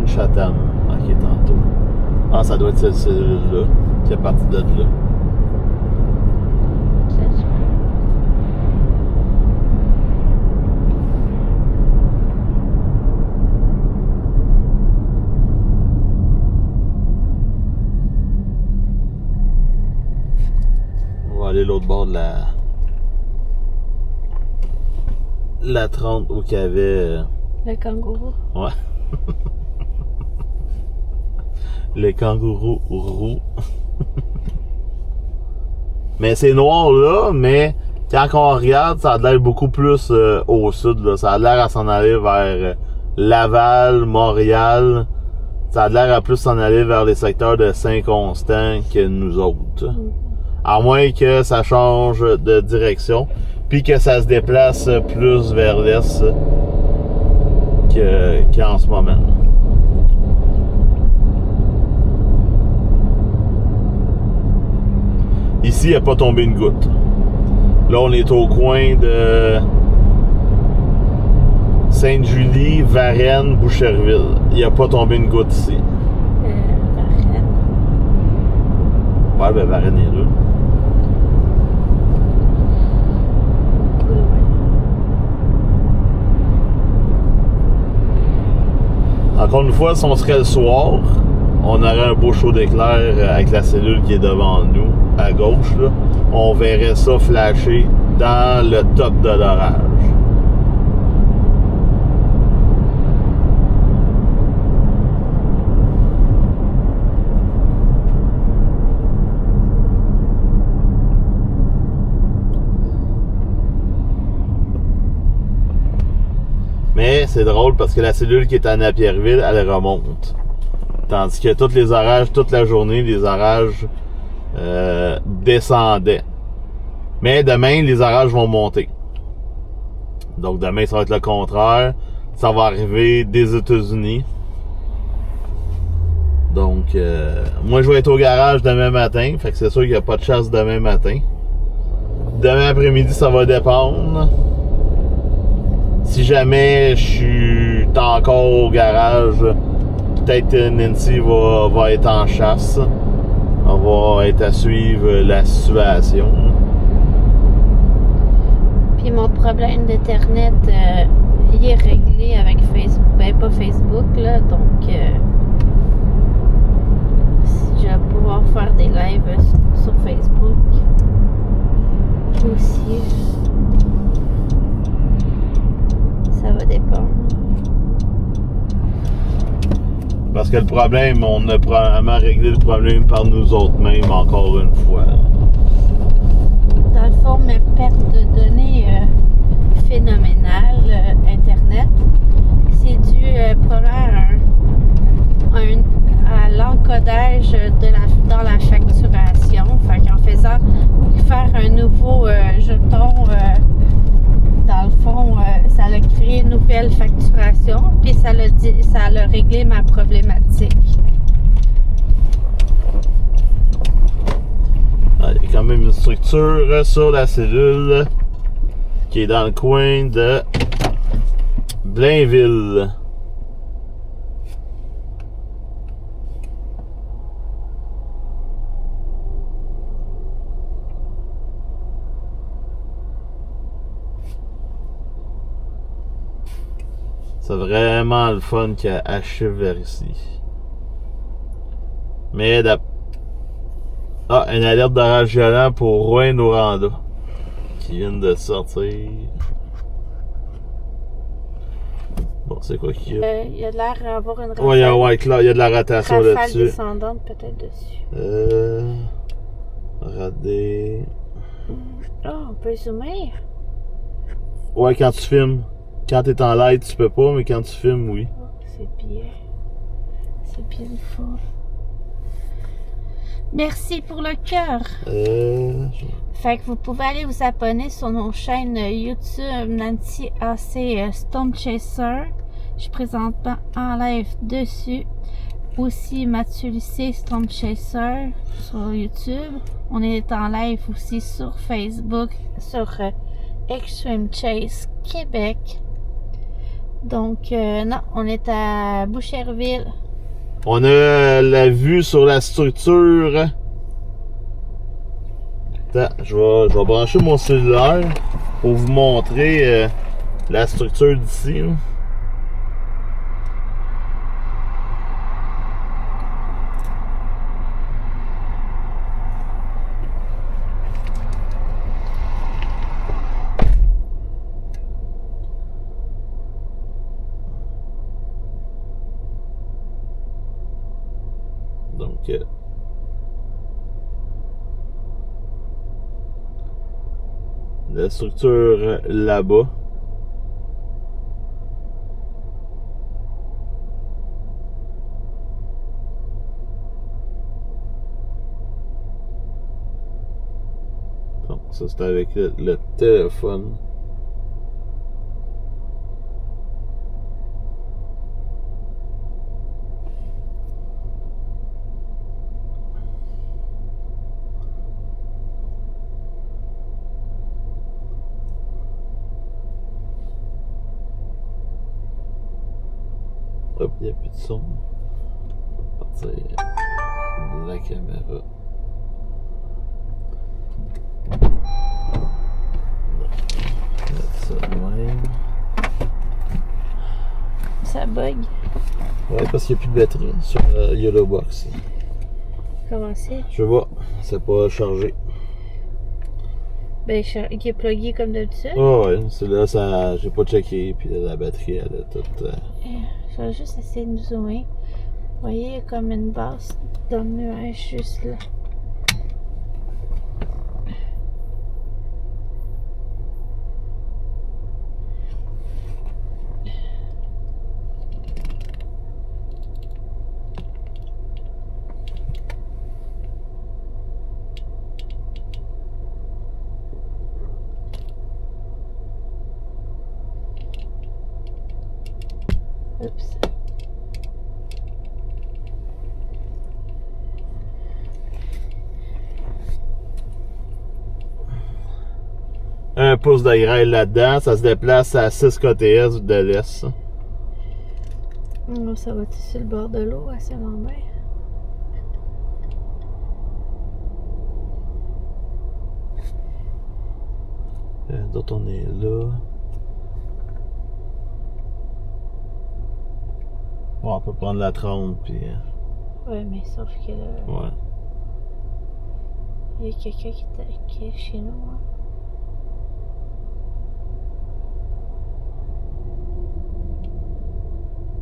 Chatham, ok, tantôt. Ah, ça doit être cette cellule-là qui est partie de là. C'est ça. On va aller l'autre bord de la 30 où qu'il y avait... Le kangourou. Ouais. Les kangourous roux. Mais c'est noir là, mais quand on regarde, ça a l'air beaucoup plus au sud. Là. Ça a l'air à s'en aller vers Laval, Montréal. Ça a l'air à plus s'en aller vers les secteurs de Saint-Constant que nous autres. À moins que ça change de direction, puis que ça se déplace plus vers l'est qu'en ce moment. Ici, il n'y a pas tombé une goutte. Là, on est au coin de Sainte-Julie, Varennes, Boucherville. Il n'y a pas tombé une goutte ici. Varennes. Ouais, ben Varennes est là. Encore une fois, si on serait le soir, on aurait un beau show d'éclair avec la cellule qui est devant nous, à gauche, là. On verrait ça flasher dans le top de l'orage. Mais c'est drôle parce que la cellule qui est à Napierville, elle remonte. Tandis que tous les orages, toute la journée, les orages descendaient. Mais demain, les orages vont monter. Donc demain, ça va être le contraire. Ça va arriver des États-Unis. Donc, moi, je vais être au garage demain matin. Fait que c'est sûr qu'il n'y a pas de chasse demain matin. Demain après-midi, ça va dépendre. Si jamais je suis encore au garage, peut-être Nancy va être en chasse. On va être à suivre la situation. Puis mon problème d'Internet, il est réglé avec Facebook. Ben, pas Facebook, là. Donc, je vais pouvoir faire des lives sur Facebook. Aussi. Ça va dépendre. Parce que le problème, on a probablement réglé le problème par nous autres mêmes encore une fois. Dans le fond, ma perte de données phénoménale, Internet, c'est dû probablement à l'encodage dans la facturation. Fait qu'en faisant faire un nouveau jeton, dans le fond, ça a créé une nouvelle facturation, puis ça a réglé ma problématique. Il y a quand même une structure sur la cellule qui est dans le coin de Blainville. C'est vraiment le fun qu'il y a Achille vers ici. Mais une alerte d'orage violent pour Rouyn-Noranda qui vient de sortir. Bon, c'est quoi qu'il y a? Il y a l'air d'avoir une rafale. Ouais, il y a de la rotation rafale là-dessus. descendante peut-être dessus. Radé. On peut zoomer. Ouais, quand tu filmes. Quand t'es en live, tu peux pas, mais quand tu filmes, oui. C'est bien. C'est bien fort. Merci pour le cœur. Fait que vous pouvez aller vous abonner sur nos chaînes YouTube Nancy AC Storm Chaser. Je suis présentement en live dessus. Aussi Mathieu Lycée Storm Chaser sur YouTube. On est en live aussi sur Facebook, sur Extreme Chase Québec. Donc, non, on est à Boucherville. On a la vue sur la structure. Attends, je vais brancher mon cellulaire pour vous montrer la structure d'ici. Donc, la structure là-bas. Donc ça c'est avec le téléphone. Hop, il n'y a plus de son. On va partir de la caméra. Mettre ça de même. Ça bug. Ouais, parce qu'il n'y a plus de batterie sur la Yellow Box. Comment c'est? Je vois, c'est pas chargé. Ben, il est plugué comme d'habitude. Oh ouais, c'est là, ça, j'ai pas checké, puis là, la batterie, elle a tout. Je vais juste essayer de zoomer. Vous voyez, il y a comme une base dans le nuage juste là. Oups. Un pouce de grêle là-dedans, ça se déplace à 6 KTS de l'Est. Oh, ça va-tu sur le bord de l'eau à Saint-Lambert? D'autres, on est là. Bon, on peut prendre la 30, puis... Ouais, mais sauf que là, ouais. il y a quelqu'un qui est chez nous. Hein.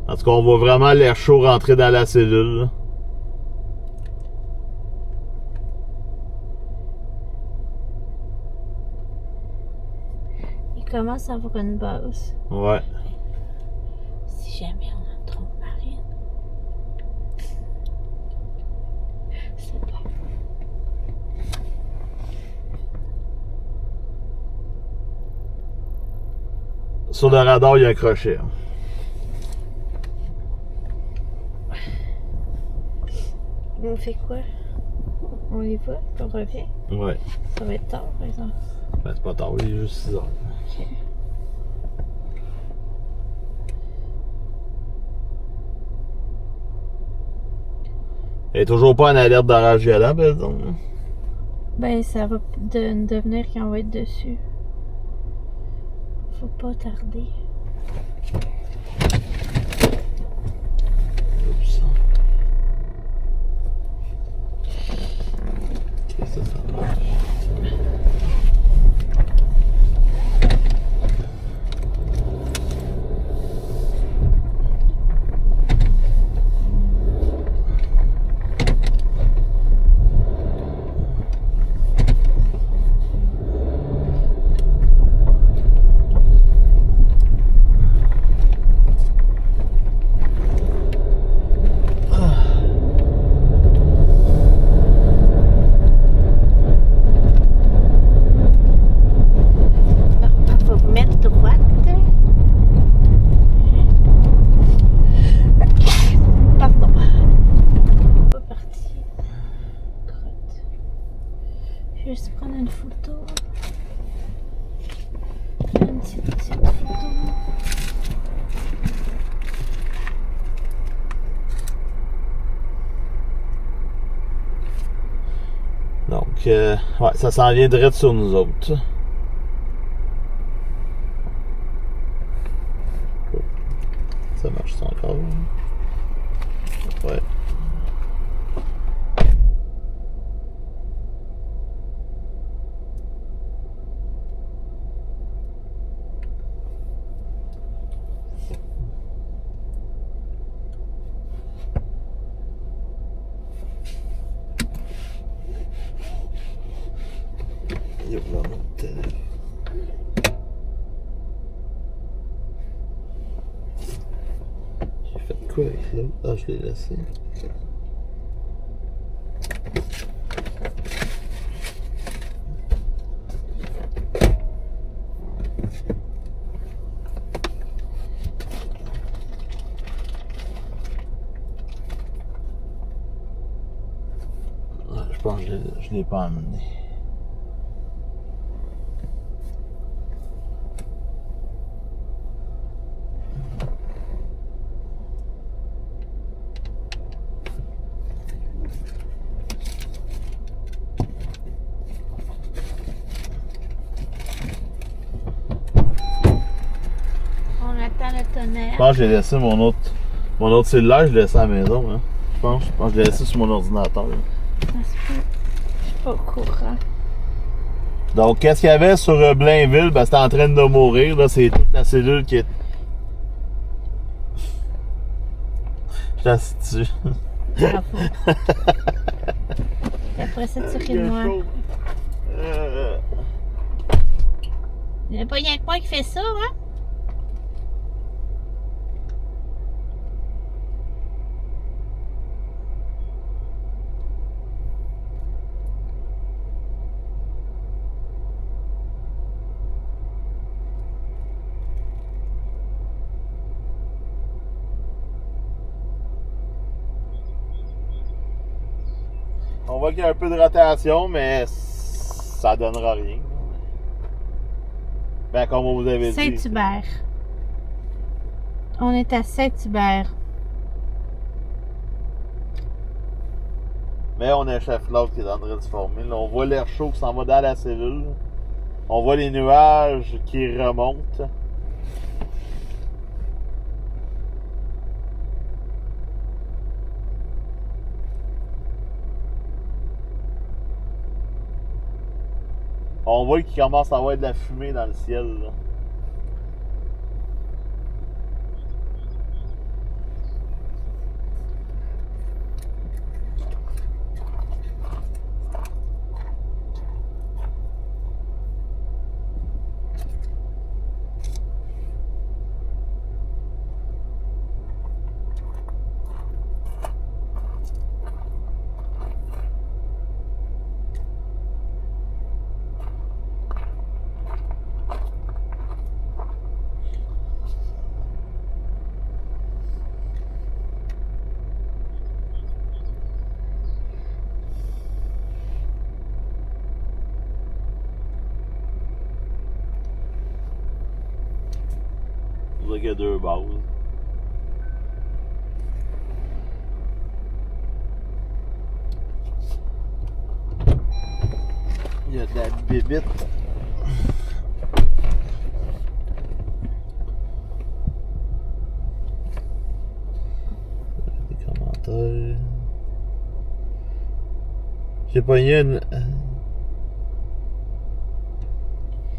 En tout cas, on voit vraiment l'air chaud rentrer dans la cellule. Là. Il commence à avoir une base. Ouais. Si jamais on en trouve marine. C'est bon. Sur le radar, il y a un crochet. On fait quoi? On y va? On revient? Ouais. Ça va être tard, par exemple. Ben, c'est pas tard, il est juste 6 heures. Ok. Elle est toujours pas en alerte d'orage violent, par exemple. Ben, ça va devenir quand on va être dessus. Faut pas tarder. Oups. Ok, ça marche. Faut vous mettre droite. Pardon. Pas parti. Crotte. Je vais juste prendre une photo. Une petite photo. Donc, ouais, ça s'en vient direct sur nous autres. Ça marche ça encore? Ouais. Il y a vraiment de téléphone. J'ai fait quoi avec l'autre? Ah, je l'ai laissé. Je pense que je ne l'ai pas amené. On attend le tonnerre. Je pense que j'ai laissé mon autre cellulaire, je l'ai laissé à la maison. Hein. Je pense que je l'ai laissé sur mon ordinateur. Là. Ça se peut. Je suis pas au courant. Donc, qu'est-ce qu'il y avait sur Blainville? Ben, c'était en train de mourir. Là, c'est toute la cellule qui est. Je t'assis dessus. Bravo. Et après ça, tu ris de moi. Il n'y a pas rien que moi qui fait ça, hein? On voit qu'il y a un peu de rotation, mais ça donnera rien. Ben, comme vous avez dit. Saint-Hubert. On est à Saint-Hubert. Mais on a un chef l'autre qui est en train de se former. Là, on voit l'air chaud qui s'en va dans la cellule. On voit les nuages qui remontent. On voit qu'il commence à avoir de la fumée dans le ciel. Là. On voit qu'il y a deux bases. Il y a de la bébite. Des commentaires. J'ai pogné une.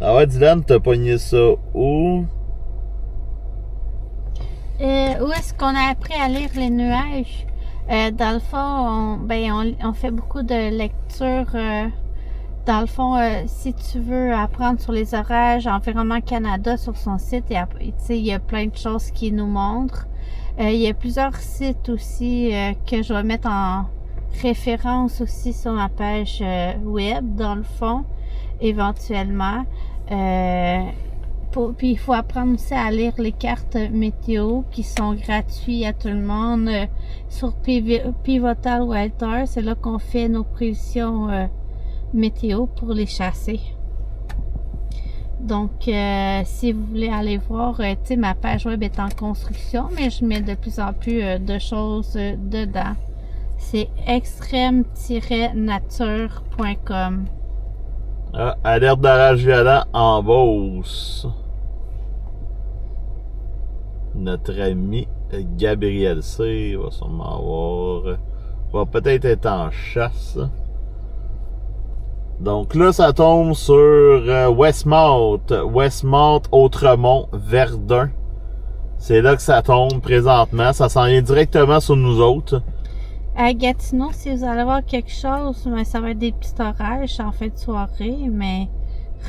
Ah ouais, Dylan, t'as pogné ça où? Où est-ce qu'on a appris à lire les nuages? Dans le fond, on fait beaucoup de lectures. Dans le fond, si tu veux apprendre sur les orages, Environnement Canada sur son site, il y a plein de choses qui nous montrent. Il y a plusieurs sites aussi que je vais mettre en référence aussi sur ma page web, dans le fond, éventuellement. Puis il faut apprendre aussi à lire les cartes météo qui sont gratuites à tout le monde sur Pivotal Weather. C'est là qu'on fait nos prévisions météo pour les chasser. Donc, si vous voulez aller voir, tu sais, ma page web est en construction, mais je mets de plus en plus de choses dedans. C'est extrême-nature.com. Ah, alerte d'orage violent en Beauce. Notre ami Gabriel C. va sûrement avoir. Va peut-être être en chasse. Donc là, ça tombe sur Westmount, Outremont, Verdun. C'est là que ça tombe présentement. Ça s'en vient directement sur nous autres. À Gatineau, si vous allez voir quelque chose, ça va être des petits orages en fin de soirée, mais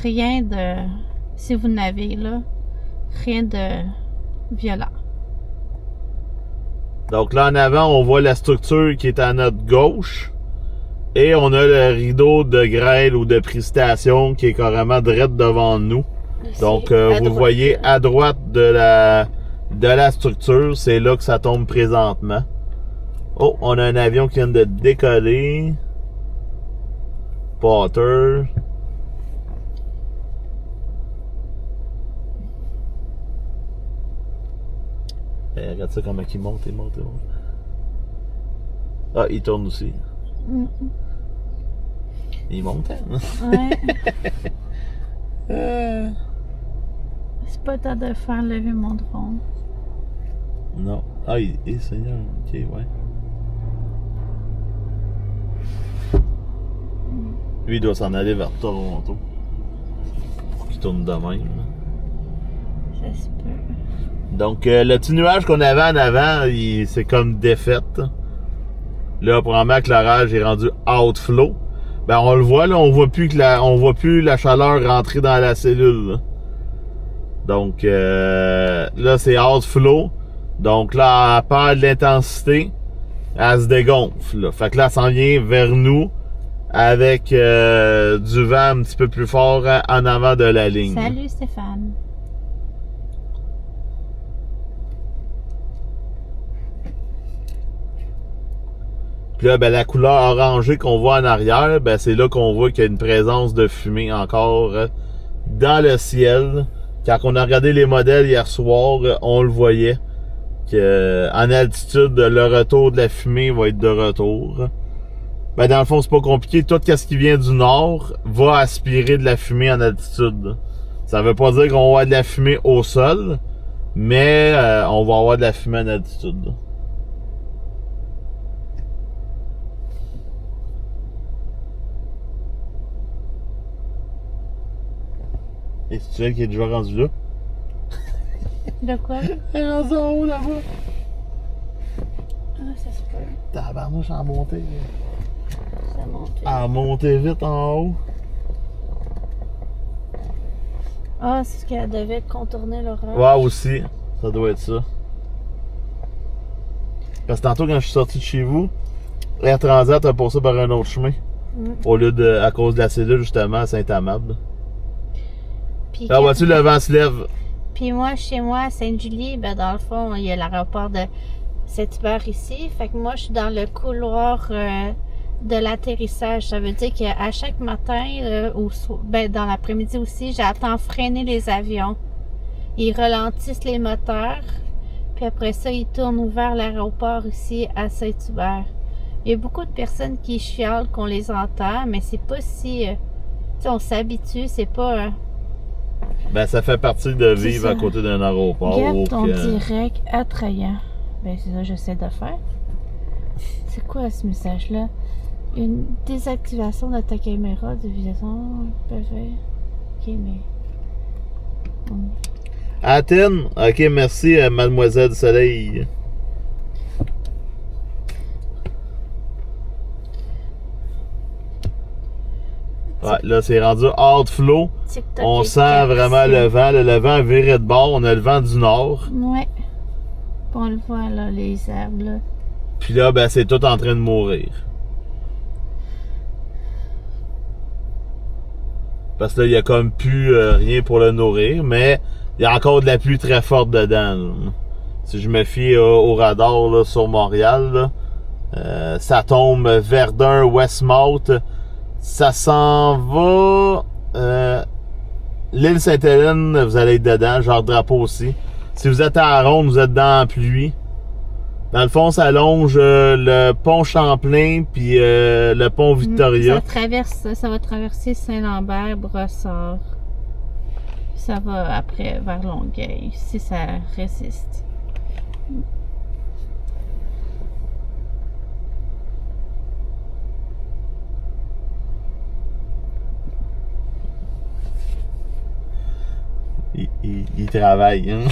rien de si vous n'avez là. Rien de violent. Donc là, en avant, on voit la structure qui est à notre gauche. Et on a le rideau de grêle ou de prestation qui est carrément direct devant nous. Donc, vous voyez à droite de la structure, c'est là que ça tombe présentement. Oh, on a un avion qui vient de décoller. Potter. Regarde ça comment il monte, il monte. Ah, il tourne aussi. Il monte, hein? Ouais. C'est pas temps de faire lever mon drone. Non. Ah, Seigneur. Ok, ouais. Lui, il doit s'en aller vers Toronto. Pour qu'il tourne de même. Ça se peut. Donc, le petit nuage qu'on avait en avant, c'est comme défaite. Là, probablement que l'orage est rendu outflow. Ben, on le voit, là, on voit plus la chaleur rentrer dans la cellule, là. Donc, là, c'est outflow. Donc, là, elle perd de l'intensité. Elle se dégonfle, là. Fait que là, elle s'en vient vers nous avec du vent un petit peu plus fort en avant de la ligne. Salut, Stéphane. Puis là, ben, la couleur orangée qu'on voit en arrière, ben, c'est là qu'on voit qu'il y a une présence de fumée encore dans le ciel. Quand on a regardé les modèles hier soir, on le voyait que en altitude, le retour de la fumée va être de retour. Ben, dans le fond, c'est pas compliqué. Tout ce qui vient du nord va aspirer de la fumée en altitude. Ça veut pas dire qu'on va avoir de la fumée au sol, mais on va avoir de la fumée en altitude. Et c'est elle qui est déjà rendue là? De quoi? Elle est rendue en haut là-bas. Ah, ça se peut. Tabarnouche en montée. Ça monte. À monter vite en haut. Ah, c'est ce qu'elle devait contourner l'orage. Ouais, aussi. Ça doit être ça. Parce que tantôt, quand je suis sorti de chez vous, Air Transat a passé par un autre chemin. Au lieu de, à cause de la cellule, justement, à Saint-Amable. Puis Là, vois-tu, le vent se lève. Puis moi, chez moi, à Sainte-Julie, ben dans le fond, il y a l'aéroport de Saint-Hubert ici. Fait que moi, je suis dans le couloir de l'atterrissage. Ça veut dire qu'à chaque matin, ou ben, dans l'après-midi aussi, j'attends freiner les avions. Ils ralentissent les moteurs. Puis après ça, ils tournent vers l'aéroport ici à Saint-Hubert. Il y a beaucoup de personnes qui chialent qu'on les entend, mais c'est pas si... tu sais, on s'habitue, c'est pas... Ben, ça fait partie de vivre à côté d'un aéroport. Garde ton direct attrayant. Ben, c'est ça que j'essaie de faire. C'est quoi ce message-là? Une désactivation de ta caméra de vision. Parfait. Ok, mais... Athènes? Ok, merci, Mademoiselle Soleil. Ouais, là, c'est rendu outflow. On sent vraiment le vent. Le vent viré de bord. On a le vent du nord. Ouais. Puis on le voit, là, les herbes, là. Puis là, ben, c'est tout en train de mourir. Parce que là, il y a comme plus rien pour le nourrir. Mais il y a encore de la pluie très forte dedans, là. Si je me fie au radar là, sur Montréal, là, ça tombe Verdun, Westmount. Ça s'en va. L'île Sainte-Hélène, vous allez être dedans, genre drapeau aussi. Si vous êtes à Ronde, vous êtes dans la pluie. Dans le fond, ça longe le pont Champlain puis le pont Victoria. Ça va traverser Saint-Lambert, Brossard. Ça va après vers Longueuil, si ça résiste. Il travaille, hein?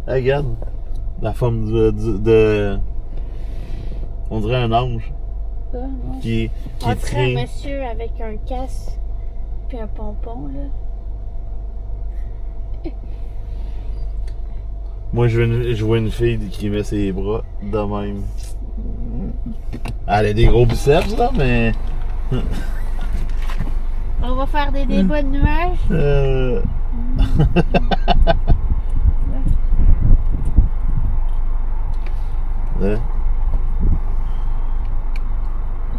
Regarde, la forme de... On dirait un ange. pas. Non. qui On dirait traîne. un monsieur avec un casque puis un pompon, là. Moi, je vois une fille qui met ses bras de même. Elle a des gros biceps, là, mais... On va faire des débats de nuages. Ouais.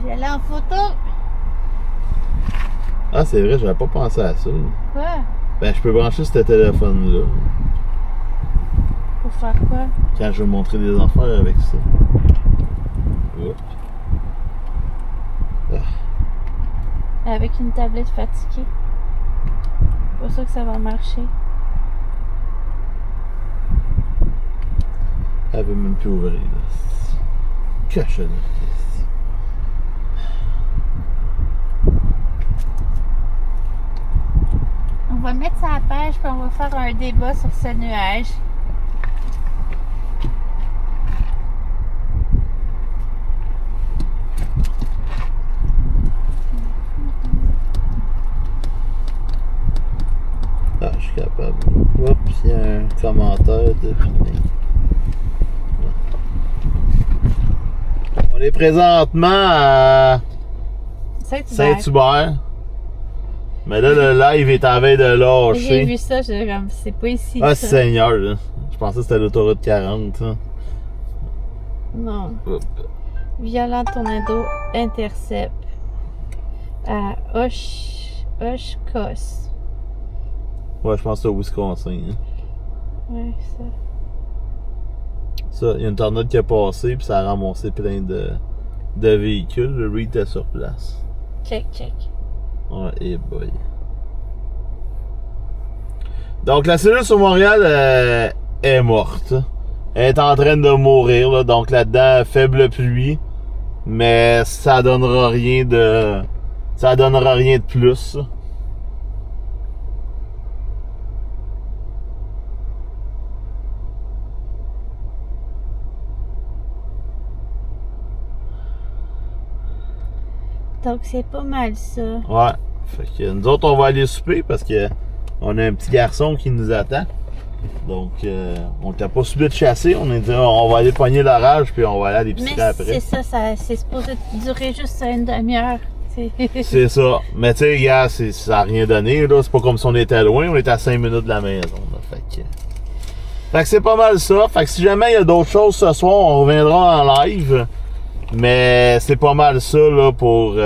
J'allais en photo. Ah, c'est vrai, j'avais pas pensé à ça. Quoi? Ben, je peux brancher ce téléphone-là Pour faire quoi? quand je vais montrer des affaires avec ça. Oups. Avec une tablette fatiguée. C'est pas sûr que ça va marcher. Elle veut même plus ouvrir, là. Cochonnerie. On va mettre ça à la page puis on va faire un débat sur ce nuage. Ah, je suis capable. Oups, il y a un commentaire de fini. On est présentement à Saint-Hubert. Mais là, le live est en veille de J'ai lâcher. vu ça, j'ai comme, c'est pas ici. Ah, ça. Seigneur, là. Je pensais que c'était l'autoroute 40. Hein. Non. Oups. Violent tornado intercept à Oshkosh. Ouais, je pense que c'est au Wisconsin. Hein. Ouais, ça. Ça, il y a une tornade qui a passé, puis ça a ramassé plein de véhicules. Le Reed était sur place. Check. Ouais, et boy. Donc, la cellule sur Montréal est morte. Elle est en train de mourir, là. Donc, là-dedans, faible pluie. Mais ça donnera rien de... Ça donnera rien de plus. Donc, c'est pas mal ça. Ouais. Fait que nous autres, on va aller souper parce que on a un petit garçon qui nous attend. Donc, on t'a pas subi de chasser. On a dit, on va aller pogner l'orage puis on va aller à l'épicerie Mais après. c'est ça, c'est supposé durer juste une demi-heure. C'est ça. Mais tu sais, gars, ça n'a rien donné. Là. C'est pas comme si on était loin. On était à 5 minutes de la maison. Là. Fait que c'est pas mal ça. Fait que si jamais il y a d'autres choses ce soir, on reviendra en live. Mais c'est pas mal ça là, pour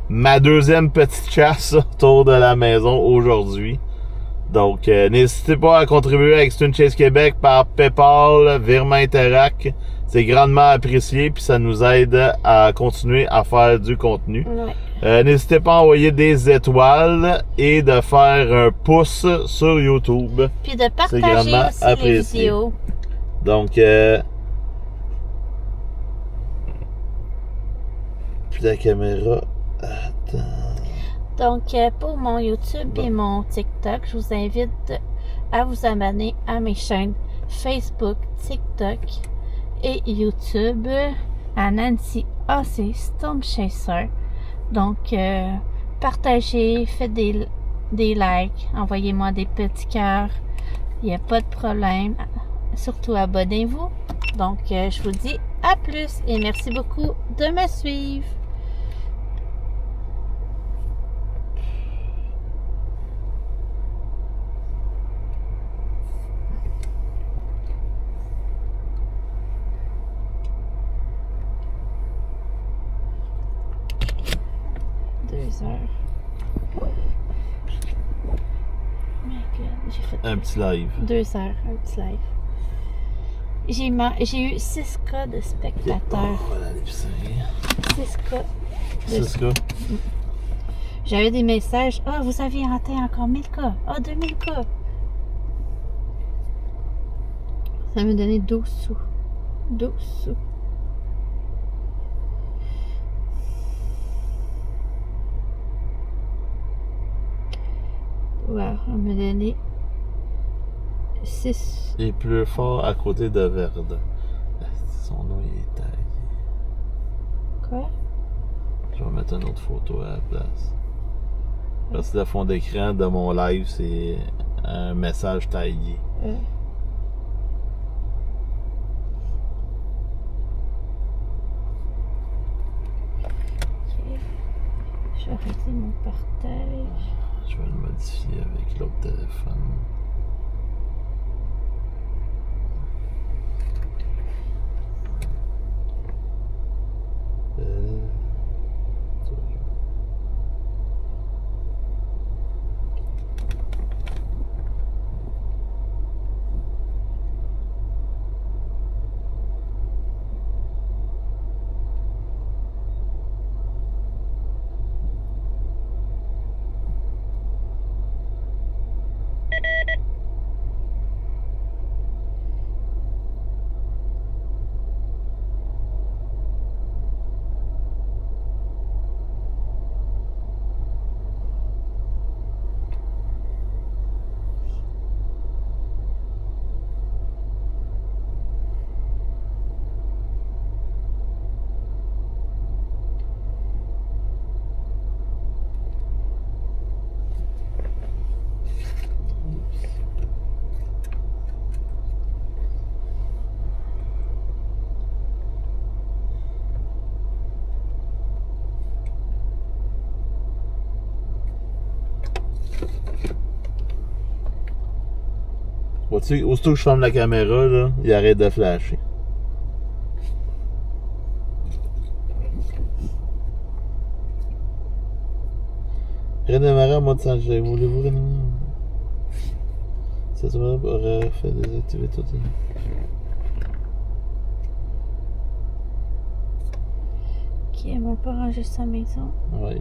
ma deuxième petite chasse autour de la maison aujourd'hui. Donc, n'hésitez pas à contribuer avec Student Chase Québec par PayPal, virement Interac. C'est grandement apprécié puis ça nous aide à continuer à faire du contenu. Ouais. N'hésitez pas à envoyer des étoiles et de faire un pouce sur YouTube. Puis de partager grandement aussi apprécié. les vidéos. Donc, puis la caméra. Attends. Donc, pour mon YouTube et mon TikTok, je vous invite à vous abonner à mes chaînes Facebook, TikTok et YouTube à Nancy AC Storm Chaser. Donc, partagez, faites des likes, envoyez-moi des petits cœurs. Il n'y a pas de problème. Surtout, abonnez-vous. Donc, je vous dis à plus et merci beaucoup de me suivre. J'ai fait Un petit live. 2 heures, un petit live. J'ai eu 6 cas de spectateurs. Voilà l'épicerie. 6 cas. C'est ça. J'avais des messages. Ah, vous avez raté encore 1000 cas. Ah, 2000 cas. Ça m'a donné 12 sous. 12 sous. Wow, on m'a donné 6. Il pleut fort à côté de Verdun. Son nom il est taillé. Quoi? Je vais mettre une autre photo à la place. Parce que le fond d'écran de mon live, c'est un message taillé. Ok. Je vais arrêter mon partage. Je vais le modifier avec l'autre téléphone. Vois-tu, aussitôt que je ferme la caméra, là, il arrête de flasher. Redémarrer en mode sans-jet. Voulez-vous redémarrer? Cette web aurait fait désactiver tout. Ok, elle m'a pas rangé sa maison. Oui.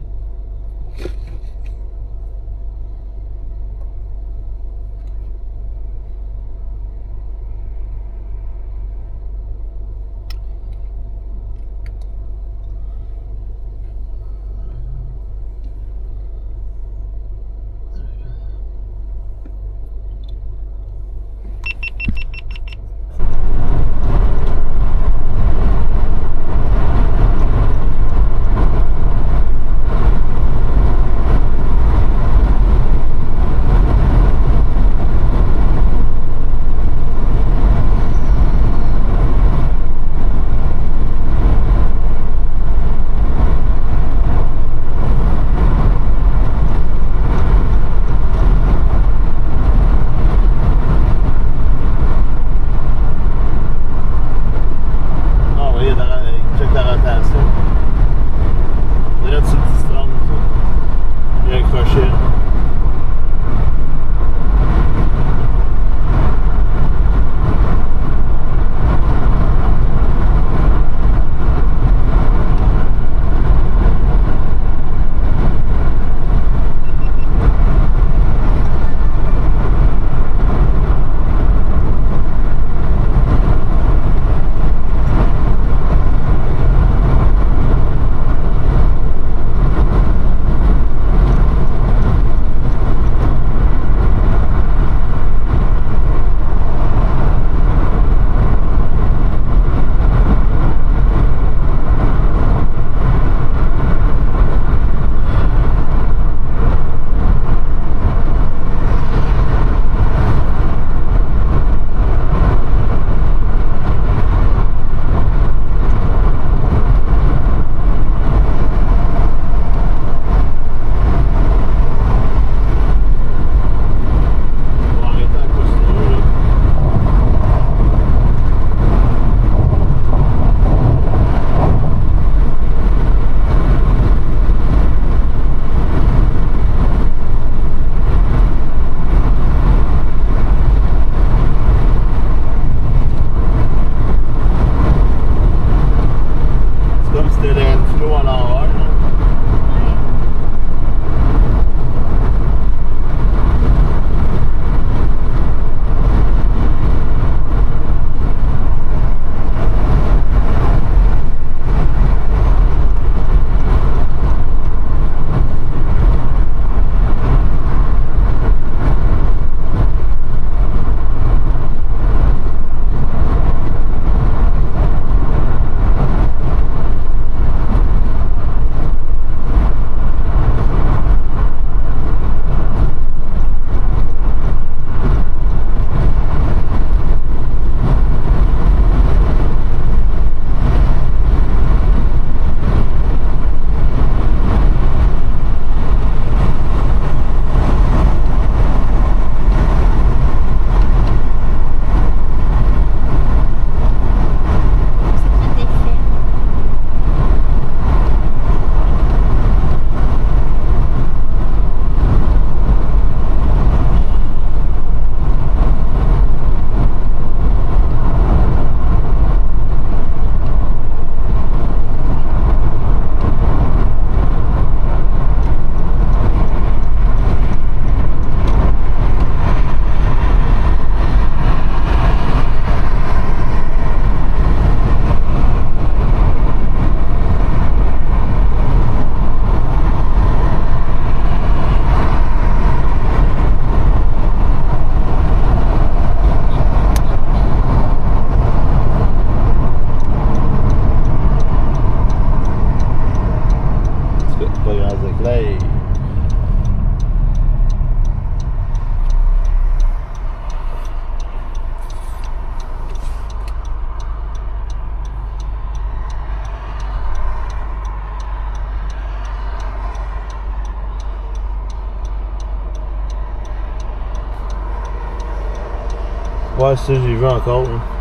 Ouais, ça, j'ai vu encore. Hein.